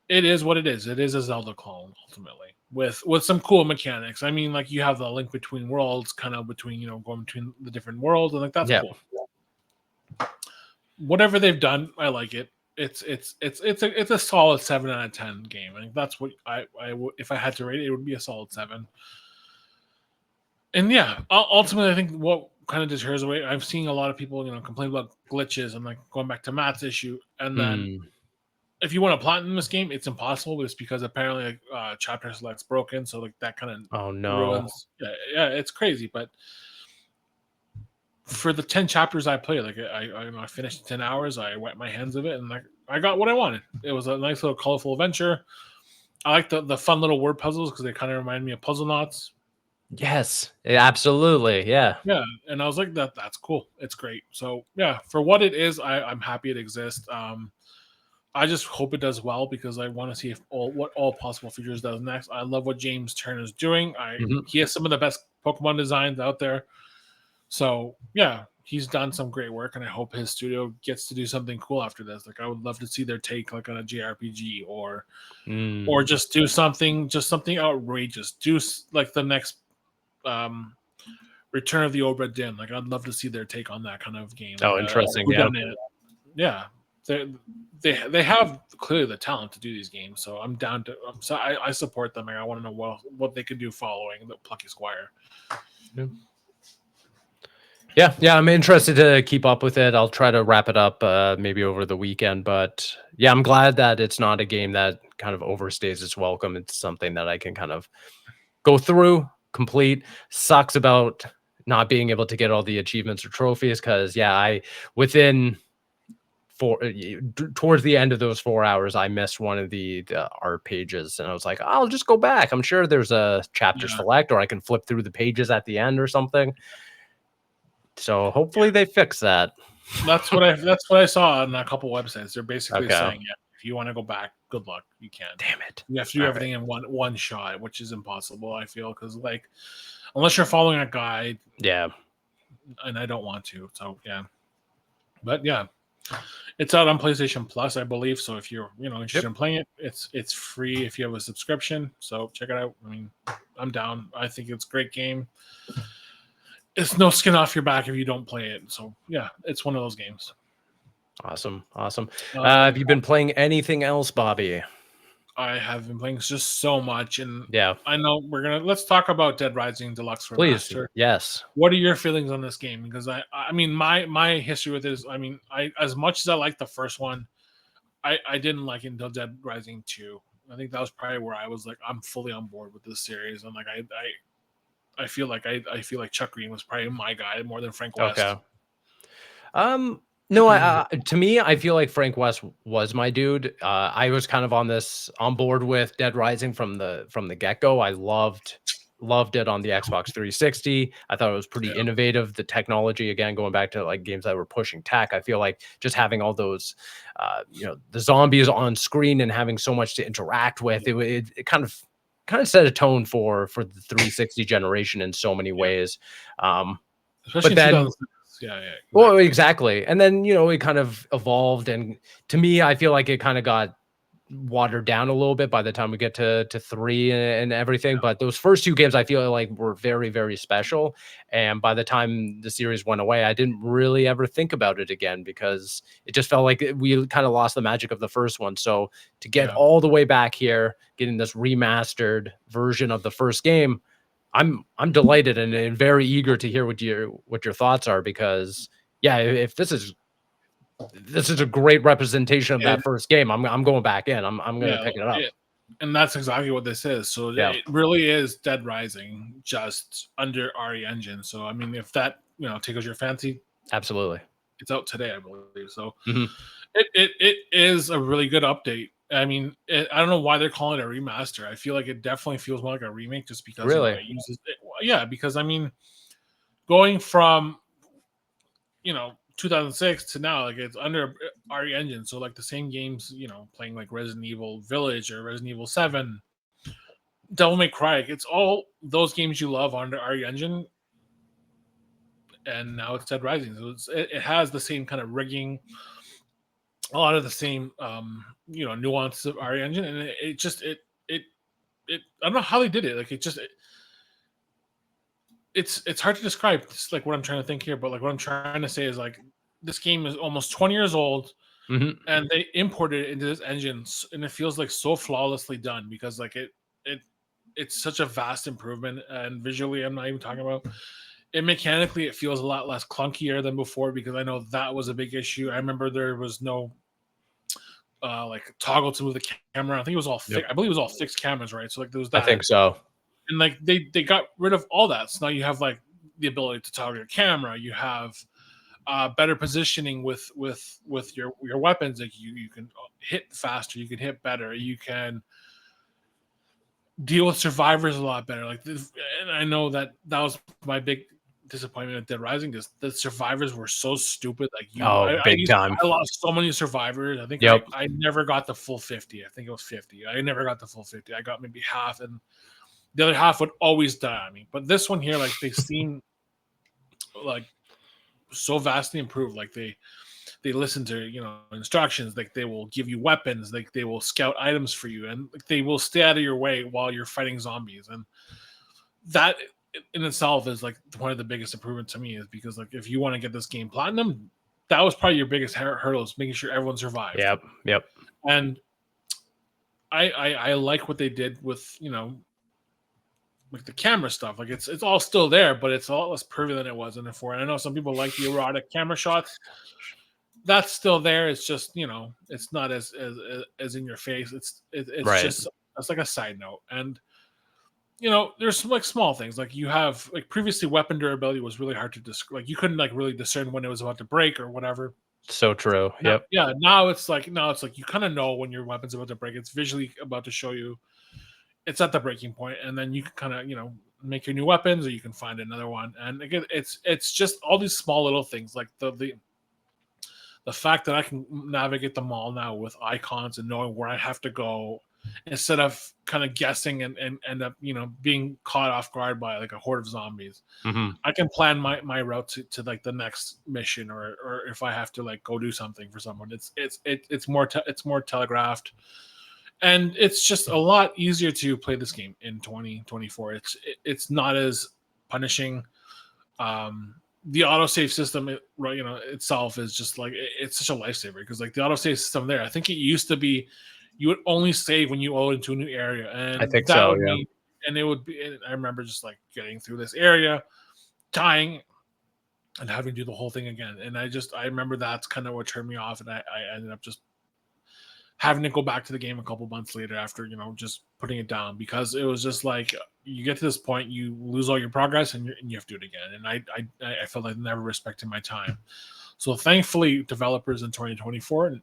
it is what it is. It is a Zelda clone ultimately with some cool mechanics. I mean, like you have the link between worlds, kind of between going between the different worlds, and like that's Yep. cool. Whatever they've done, I like it. It's a solid 7 out of 10 game. I think that's what if I had to rate it, it would be a solid 7. And yeah, ultimately, I think what kind of deters away. I've seen a lot of people, complain about glitches and like going back to Matt's issue. And then if you want to platinum this game, it's impossible. But it's because apparently chapter select's broken, so like that kind of ruins. Yeah, it's crazy. But for the 10 chapters I played, like I finished 10 hours. I wet my hands of it, and like I got what I wanted. It was a nice little colorful adventure. I like the fun little word puzzles because they kind of remind me of puzzle knots. Yes, absolutely. Yeah. Yeah. And I was like, that's cool. It's great. So yeah, for what it is, I'm happy it exists. I just hope it does well because I want to see what all possible features does next. I love what James Turner's doing. He has some of the best Pokemon designs out there. So yeah, he's done some great work, and I hope his studio gets to do something cool after this. Like I would love to see their take like on a JRPG or just do something outrageous. Do like the next Return of the Obra Dinn. Like I'd love to see their take on that kind of game. Oh, interesting. Yeah. They have clearly the talent to do these games, so I'm down to. So I support them, and I want to know what they could do following the Plucky Squire. Yeah, I'm interested to keep up with it. I'll try to wrap it up maybe over the weekend, but yeah, I'm glad that it's not a game that kind of overstays its welcome. It's something that I can kind of go through, complete. Sucks about not being able to get all the achievements or trophies because towards the end of those 4 hours, I missed one of the art pages, and I was like, I'll just go back. I'm sure there's a chapter select, or I can flip through the pages at the end or something. So hopefully they fix that. That's what I saw on a couple websites. They're basically saying, if you want to go back, good luck. You can't. Damn it. You have to do everything in one shot, which is impossible, I feel, because like unless you're following a guide. Yeah. And I don't want to. So yeah. But yeah. It's out on PlayStation Plus, I believe. So if you're interested in playing it, it's free if you have a subscription. So check it out. I mean, I'm down. I think it's a great game. It's no skin off your back if you don't play it. So yeah, it's one of those games. Awesome. Have you been playing anything else, Bobby? I have been playing just so much, and yeah, I know let's talk about Dead Rising Deluxe Remaster. Please, yes. What are your feelings on this game? Because I mean, my history with this, I mean, I as much as I like the first one, I didn't like it until Dead Rising 2. I think that was probably where I was like, I'm fully on board with this series, and like I feel like Chuck Green was probably my guy more than Frank West. Okay. No, to me, I feel like Frank West was my dude. I was kind of on board with Dead Rising from the get-go. I loved it on the Xbox 360. I thought it was pretty innovative. The technology, again, going back to like games that were pushing tech, I feel like just having all those, the zombies on screen and having so much to interact with, it kind of set a tone for the 360 generation in so many ways. Especially but then. Yeah. Well, exactly. And then, it kind of evolved. And to me, I feel like it kind of got watered down a little bit by the time we get to 3 and everything. But those first 2 games, I feel like were very, very special. And by the time the series went away, I didn't really ever think about it again because it just felt like we kind of lost the magic of the first one. So to get all the way back here, getting this remastered version of the first game, I'm delighted and very eager to hear what your thoughts are because if this is a great representation of that first game, I'm going back in. I'm going to pick it up. And that's exactly what this is. So it really is Dead Rising just under RE Engine. So I mean, if that tickles your fancy, absolutely, it's out today, I believe. So it is a really good update. I mean, I don't know why they're calling it a remaster. I feel like it definitely feels more like a remake just because it uses it. Because I mean, going from 2006 to now, like it's under RE Engine, so like the same games, playing like Resident Evil Village or Resident Evil 7, Devil May Cry. It's all those games you love under RE Engine, and now it's Dead Rising. So it has the same kind of rigging, a lot of the same nuances of RE Engine, and it just I don't know how they did it. Like it's hard to describe. It's like what I'm trying to think here, but like what I'm trying to say is like this game is almost 20 years old, and they imported it into this engine, and it feels like so flawlessly done because like it's such a vast improvement, and visually, I'm not even talking about. mechanically it feels a lot less clunkier than before, because I know that was a big issue. I remember there was no like toggle to move the camera. I think it was all I believe it was all fixed cameras, right? So like there was that. I think so. And like they got rid of all that. So now you have like the ability to toggle your camera. You have better positioning with your weapons. Like you can hit faster, you can hit better, you can deal with survivors a lot better. Like this, and I know that was my big disappointment at Dead Rising, because the survivors were so stupid. Like I lost so many survivors. I think I never got the full 50. I think it was 50. I never got the full 50. I got maybe half, and the other half would always die on me. But this one here, like they seem like so vastly improved. Like they listen to instructions. Like they will give you weapons. Like they will scout items for you, and like, they will stay out of your way while you're fighting zombies. And that in itself is like one of the biggest improvements to me, is because like if you want to get this game platinum, that was probably your biggest hurdle, is making sure everyone survived. Yep. And I like what they did with like the camera stuff. Like it's all still there, but it's a lot less pervy than it was in the 4. And I know some people like the erotic camera shots. That's still there. It's just it's not as in your face. It's right. just it's like a side note. And there's some like small things, like you have like previously weapon durability was really hard to like you couldn't like really discern when it was about to break or whatever. So true. Yep. Yeah. Now it's like you kind of know when your weapon's about to break. It's visually about to show you it's at the breaking point, and then you can kind of make your new weapons, or you can find another one. And again, it's just all these small little things, like the fact that I can navigate the mall now with icons and knowing where I have to go, instead of kind of guessing and end up being caught off guard by like a horde of zombies. Mm-hmm. I can plan my route to like the next mission, or if I have to like go do something for someone. It's more telegraphed. And it's just a lot easier to play this game in 2024. It's not as punishing. The autosave system, itself is just like it's such a lifesaver, because like the autosave system there, I think it used to be you would only save when you load into a new area, and I think that would be, and it would be. And I remember just like getting through this area, dying, and having to do the whole thing again. And I remember that's kind of what turned me off, and I ended up just having to go back to the game a couple months later after just putting it down, because it was just like you get to this point, you lose all your progress, and you have to do it again. And I felt like never respected my time. So thankfully, developers in 2024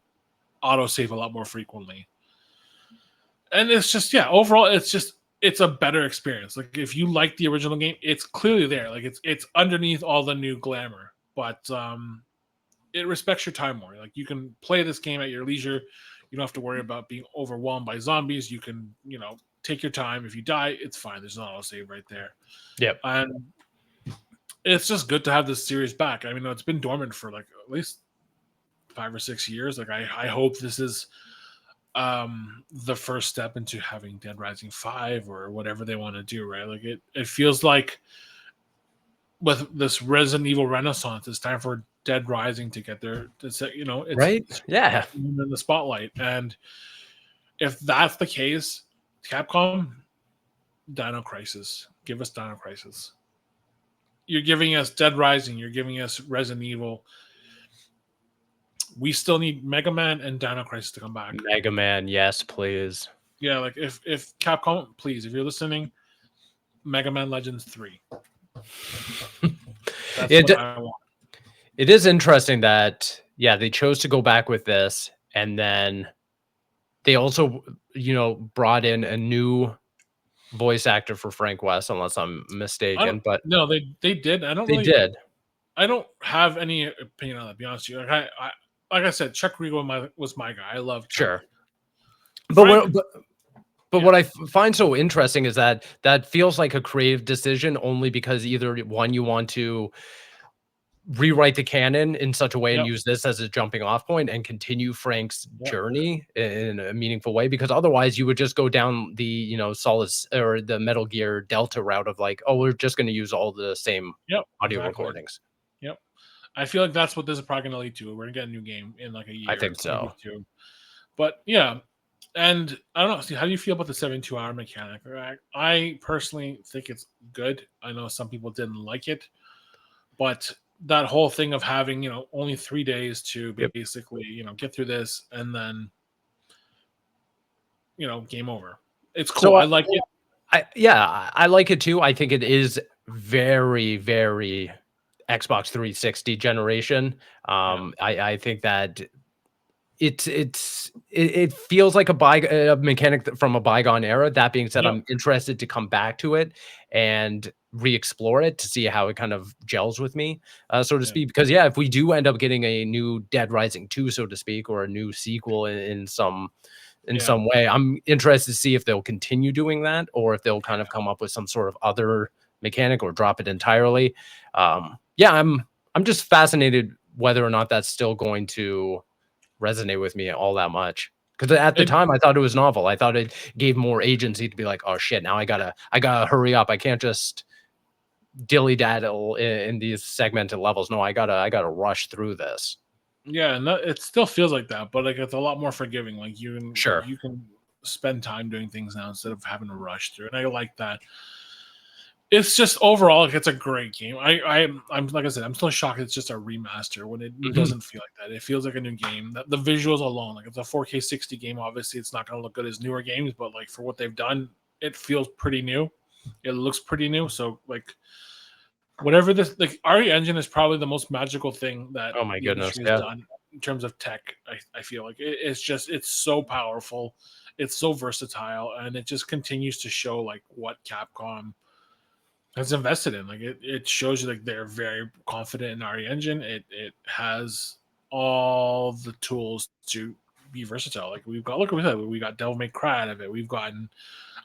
autosave a lot more frequently. And it's just overall it's a better experience. Like if you like the original game, it's clearly there. Like it's underneath all the new glamour, but it respects your time more. Like you can play this game at your leisure. You don't have to worry about being overwhelmed by zombies. You can, take your time. If you die, it's fine. There's an autosave right there. Yep. And it's just good to have this series back. I mean, it's been dormant for like at least 5 or 6 years. Like I hope this is the first step into having Dead Rising 5 or whatever they want to do, right? Like it feels like with this Resident Evil renaissance, it's time for Dead Rising to get there. It's right, yeah, in the spotlight. And if that's the case, Capcom, Dino Crisis, give us Dino Crisis. You're giving us Dead Rising, you're giving us Resident Evil. We still need Mega Man and Dino Crisis to come back. Mega Man, yes, please. Yeah, like if Capcom, please, if you're listening, Mega Man Legends 3. That's what I want. It is interesting that they chose to go back with this, and then they also brought in a new voice actor for Frank West, unless I'm mistaken. But no, they did. They did. I don't have any opinion on that, to be honest with you. Like I said, Chuck Riegel was my guy. I love Chuck. Sure. But what I find so interesting is that feels like a creative decision, only because either one, you want to rewrite the canon in such a way and use this as a jumping off point and continue Frank's journey in a meaningful way, because otherwise you would just go down the Solid or the Metal Gear Delta route of like, oh, we're just going to use all the same audio recordings. I feel like that's what this is probably going to lead to. We're going to get a new game in like a year. I think so. But and I don't know. See, how do you feel about the 72-hour mechanic? I personally think it's good. I know some people didn't like it. But that whole thing of having, only 3 days to Yep. basically, get through this and then, game over. It's cool. So I like it. I like it too. I think it is very, very Xbox 360 generation. Yeah. I think that it feels like a mechanic from a bygone era. That being said, Yep. I'm interested to come back to it and re-explore it to see how it kind of gels with me, so to Yeah. speak. Because if we do end up getting a new Dead Rising 2, so to speak, or a new sequel in some way, I'm interested to see if they'll continue doing that or if they'll kind of come up with some sort of other mechanic or drop it entirely. I'm just fascinated whether or not that's still going to resonate with me all that much. Because at the It, time, I thought it was novel. I thought it gave more agency to be like, "Oh shit, now I gotta hurry up. I can't just dilly daddle in these segmented levels. No, I gotta rush through this." yeah, and it still feels like that, but like it's a lot more forgiving. Like Sure. you can spend time doing things now instead of having to rush through, and I like that. It's just overall, like, it's a great game. I'm like I said, I'm still shocked it's just a remaster when it Mhm. doesn't feel like that. It feels like a new game. The visuals alone, like it's a 4K 60 game. Obviously, it's not going to look good as newer games, but like for what they've done, it feels pretty new. It looks pretty new. So like whatever this, like RE Engine is probably the most magical thing that Oh my the goodness, industry has yeah. done in terms of tech. I feel like it's so powerful, it's so versatile, and it just continues to show like what Capcom has invested in. Like it shows you like they're very confident in RE Engine. It has all the tools to be versatile. Like we've got, look at that, we got Devil May Cry out of it. We've gotten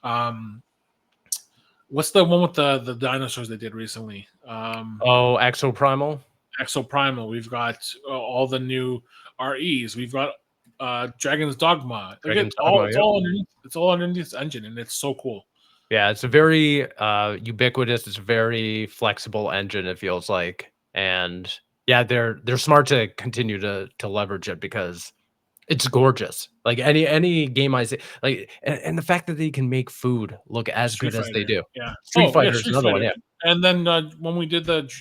um what's the one with the dinosaurs they did recently? Oh, Exoprimal? Exo Primal. We've got all the new REs. We've got Dragon's Dogma. Like Dragon's Dogma, yep. it's all underneath this engine, and it's so cool. Yeah, it's a very, ubiquitous, it's a very flexible engine, it feels like, and, yeah, they're smart to continue to leverage it because it's gorgeous. Like, any game I see like, and the fact that they can make food look as Street good as they Fighter, do. yeah. Street Oh yeah, Fighter is Street another one, Fighter. yeah. And then when we did the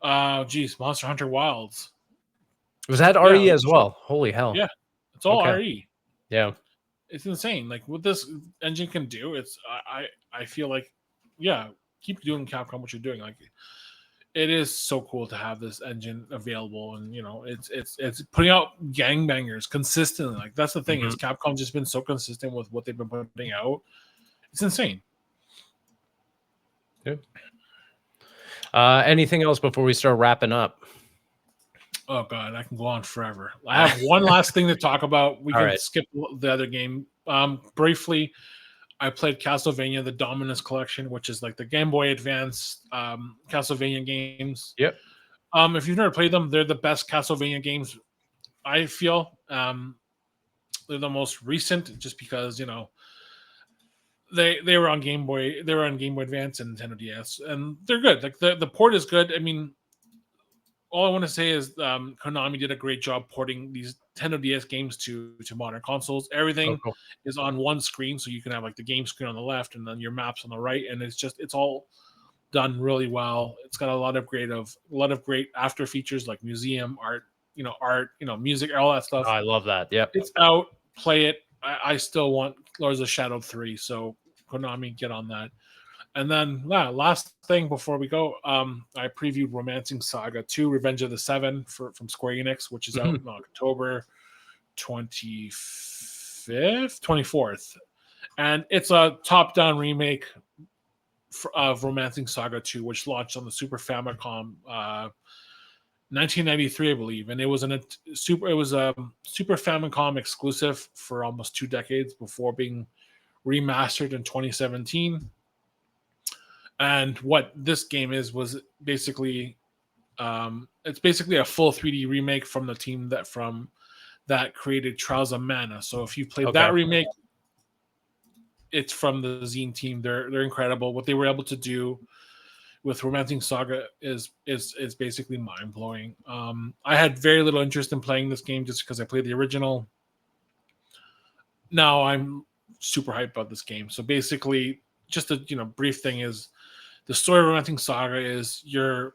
Monster Hunter Wilds. Was that Yeah, RE as well? Holy hell. yeah, it's all Okay. RE. Yeah. It's insane. Like what this engine can do. I feel like, yeah, keep doing Capcom what you're doing. Like it is so cool to have this engine available, and it's putting out gangbangers consistently. Like that's the thing Mhm. is Capcom just been so consistent with what they've been putting out. It's insane. Yeah. Anything else before we start wrapping up? Oh god, I can go on forever. I have one last thing to talk about. We can Alright. skip the other game. Briefly, I played Castlevania, the Dominus collection, which is like the Game Boy Advance Castlevania games. Yep. If you've never played them, they're the best Castlevania games, I feel. They're the most recent just because, they were on Game Boy, they were on Game Boy Advance and Nintendo DS, and they're good. Like the port is good. I mean, all I want to say is Konami did a great job porting these Nintendo DS games to modern consoles. Oh, Everything cool. is on one screen, so you can have like the game screen on the left and then your maps on the right, and it's all done really well. It's got a lot of great after features like museum art, music, all that stuff. I love that, yep. It's out, play it. I still want Lords of Shadow 3, so Konami, get on that. And then last thing before we go, I previewed Romancing Saga 2, Revenge of the Seven from Square Enix, which is out Mhm. in October 24th. And it's a top-down remake of Romancing Saga 2, which launched on the Super Famicom 1993, I believe, and it was a Super Famicom exclusive for almost 2 decades before being remastered in 2017. And what this game was basically, it's basically a full 3D remake from the team that created Trials of Mana. So if you played Okay. that remake, it's from the Zine team. They're incredible. What they were able to do with Romancing Saga is basically mind blowing. I had very little interest in playing this game just because I played the original. Now I'm super hyped about this game. So basically, just a brief thing is the story of Romancing Saga is you're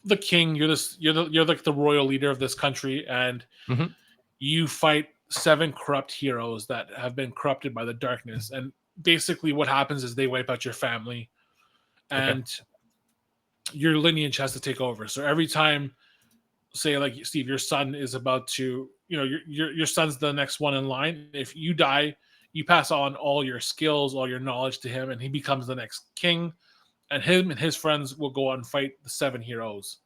the king. You're like the royal leader of this country, and you fight 7 corrupt heroes that have been corrupted by the darkness. And basically, what happens is they wipe out your family, and your lineage has to take over. So every time, say like Steve, your son is about to, your son's the next one in line. If you die, you pass on all your skills, all your knowledge to him, and he becomes the next king. And him and his friends will go out and fight the 7 heroes.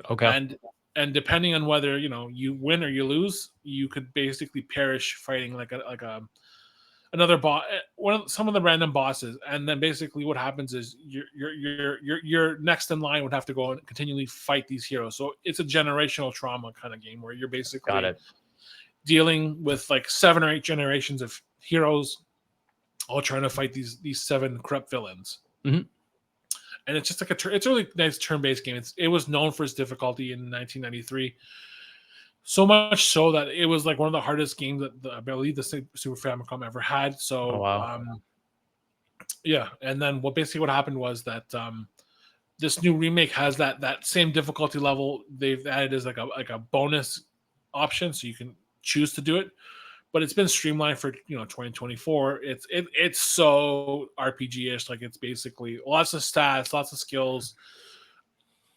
Okay. And depending on whether you win or you lose, you could basically perish fighting like another boss, some of the random bosses. And then basically what happens is your next in line would have to go and continually fight these heroes. So it's a generational trauma kind of game where you're basically dealing with like 7 or 8 generations of heroes all trying to fight these 7 corrupt villains. And it's just like it's a really nice turn-based game. It was known for its difficulty in 1993. So much so that it was like one of the hardest games that I believe the Super Famicom ever had. So, yeah. And then what happened was that this new remake has that same difficulty level. They've added as like a bonus option, so you can choose to do it. But it's been streamlined for 2024. It's so RPG-ish. Like it's basically lots of stats, lots of skills.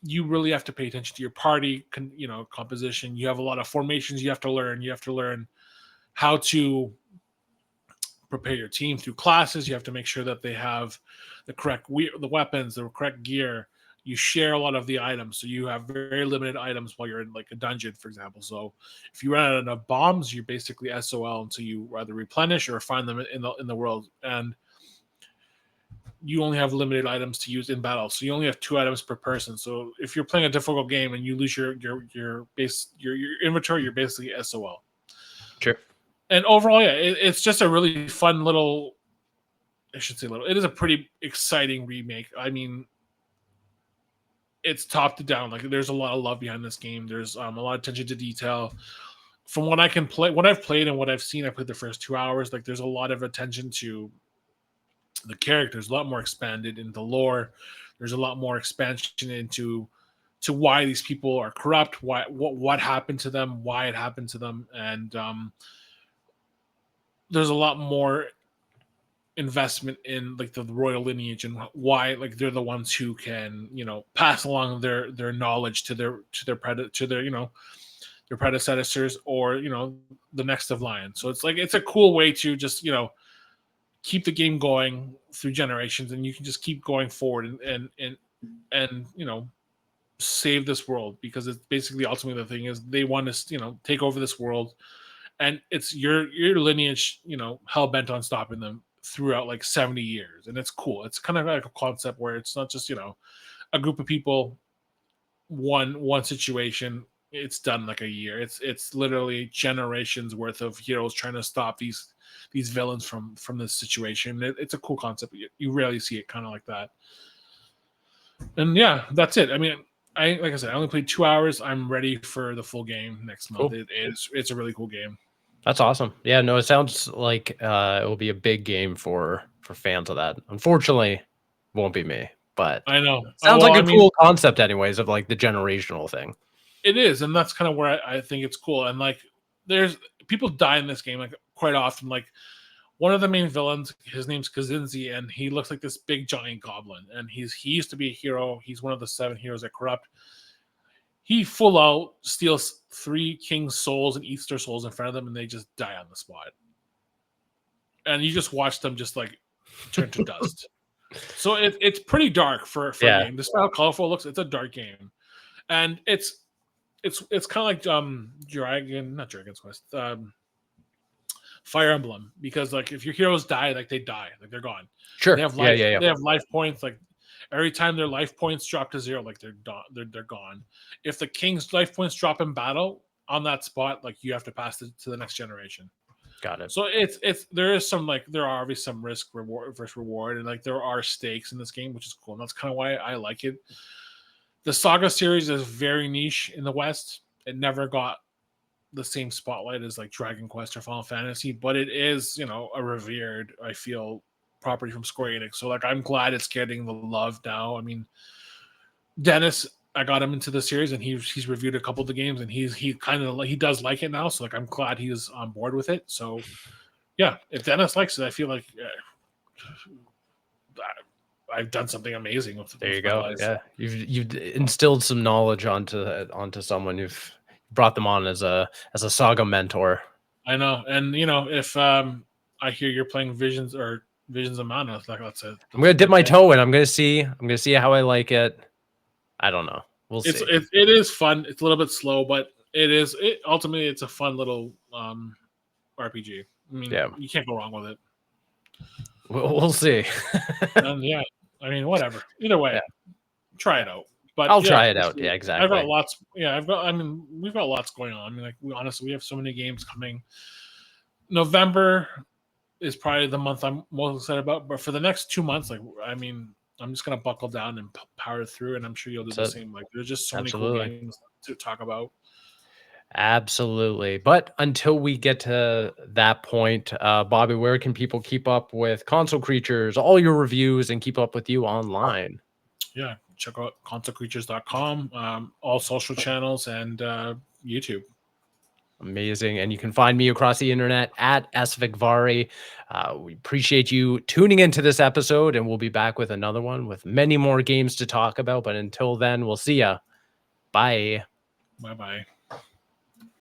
You really have to pay attention to your party, composition. You have a lot of formations you have to learn. You have to learn how to prepare your team through classes. You have to make sure that they have the correct the weapons, the correct gear. You share a lot of the items, so you have very limited items while you're in like a dungeon, for example. So if you run out of bombs, you're basically SOL until you either replenish or find them in the world. And you only have limited items to use in battle, so you only have 2 items per person. So if you're playing a difficult game and you lose your inventory, you're basically SOL. Sure. And overall, yeah, it's just a really fun little. I should say little. It is a pretty exciting remake. I mean, it's top to down. Like there's a lot of love behind this game. There's a lot of attention to detail. From what I've played and what I've seen, I played the first 2 hours. Like there's a lot of attention to the characters, a lot more expanded into lore. There's a lot more expansion into why these people are corrupt, what happened to them, why it happened to them, and there's a lot more investment in like the royal lineage and why like they're the ones who can pass along their knowledge to their predecessors or the next of line. So it's like it's a cool way to just keep the game going through generations, and you can just keep going forward and save this world, because it's basically ultimately the thing is they want to take over this world, and it's your lineage hell bent on stopping them throughout like 70 years. And it's cool. It's kind of like a concept where it's not just a group of people, one situation, it's done like a year. It's literally generations worth of heroes trying to stop these villains from this situation. It's a cool concept. You rarely see it kind of like that. And yeah, that's it. I mean, like I said, I only played 2 hours. I'm ready for the full game next month. Cool. It's a really cool game. That's awesome. Yeah, no, it sounds like it will be a big game for fans of that. Unfortunately, won't be me, but I know. Sounds like a cool concept anyways, of like the generational thing. It is, and that's kind of where I think it's cool. And like there's people die in this game like quite often. Like one of the main villains, his name's Kazinzi, and he looks like this big giant goblin. And he used to be a hero. He's one of the 7 heroes that corrupt. He full out steals 3 kings' souls and eats their souls in front of them, and they just die on the spot. And you just watch them just like turn to dust. So it's pretty dark for a game. Despite how colorful it looks, it's a dark game. And it's kind of like not Dragon's Quest, Fire Emblem, because like if your heroes die, like they die, like they're gone. Sure. They have life. They have life points. Like every time their life points drop to 0, like they're gone. If the king's life points drop in battle on that spot, like you have to pass it to the next generation. Got it. So there are obviously some risk versus reward, and like there are stakes in this game, which is cool, and that's kind of why I like it. The SaGa series is very niche in the West. It never got the same spotlight as like Dragon Quest or Final Fantasy, but it is, a revered, I feel, property from Square Enix. So like I'm glad it's getting the love now. I mean, Dennis I got him into the series, and he's reviewed a couple of the games, and he does like it now. So like I'm glad he's on board with it. So yeah, if Dennis likes it, I feel like I've done something amazing with. There you go. Life. Yeah, you've instilled some knowledge onto someone. You've brought them on as a SaGa mentor. I know, and if I hear you're playing Visions of Mana, like that's it. I'm gonna dip my toe in. I'm gonna see how I like it. I don't know. We'll see. It is fun. It's a little bit slow, but ultimately it's a fun little RPG. I mean, you can't go wrong with it. We'll see. And yeah, I mean, whatever. Either way, try it out. But I'll try it out. Yeah, exactly. I've got lots. Yeah, we've got lots going on. I mean, like we have so many games coming. November is probably the month I'm most excited about. But for the next 2 months, I'm just gonna buckle down and power through, and I'm sure you'll do the same. Like, there's just so many cool games to talk about. Absolutely. But until we get to that point, Bobby, where can people keep up with Console Creatures, all your reviews, and keep up with you online? Yeah, check out consolecreatures.com, all social channels, and YouTube. Amazing. And you can find me across the internet at svigvari. We appreciate you tuning into this episode, and we'll be back with another one with many more games to talk about. But until then, we'll see ya. Bye. Bye-bye.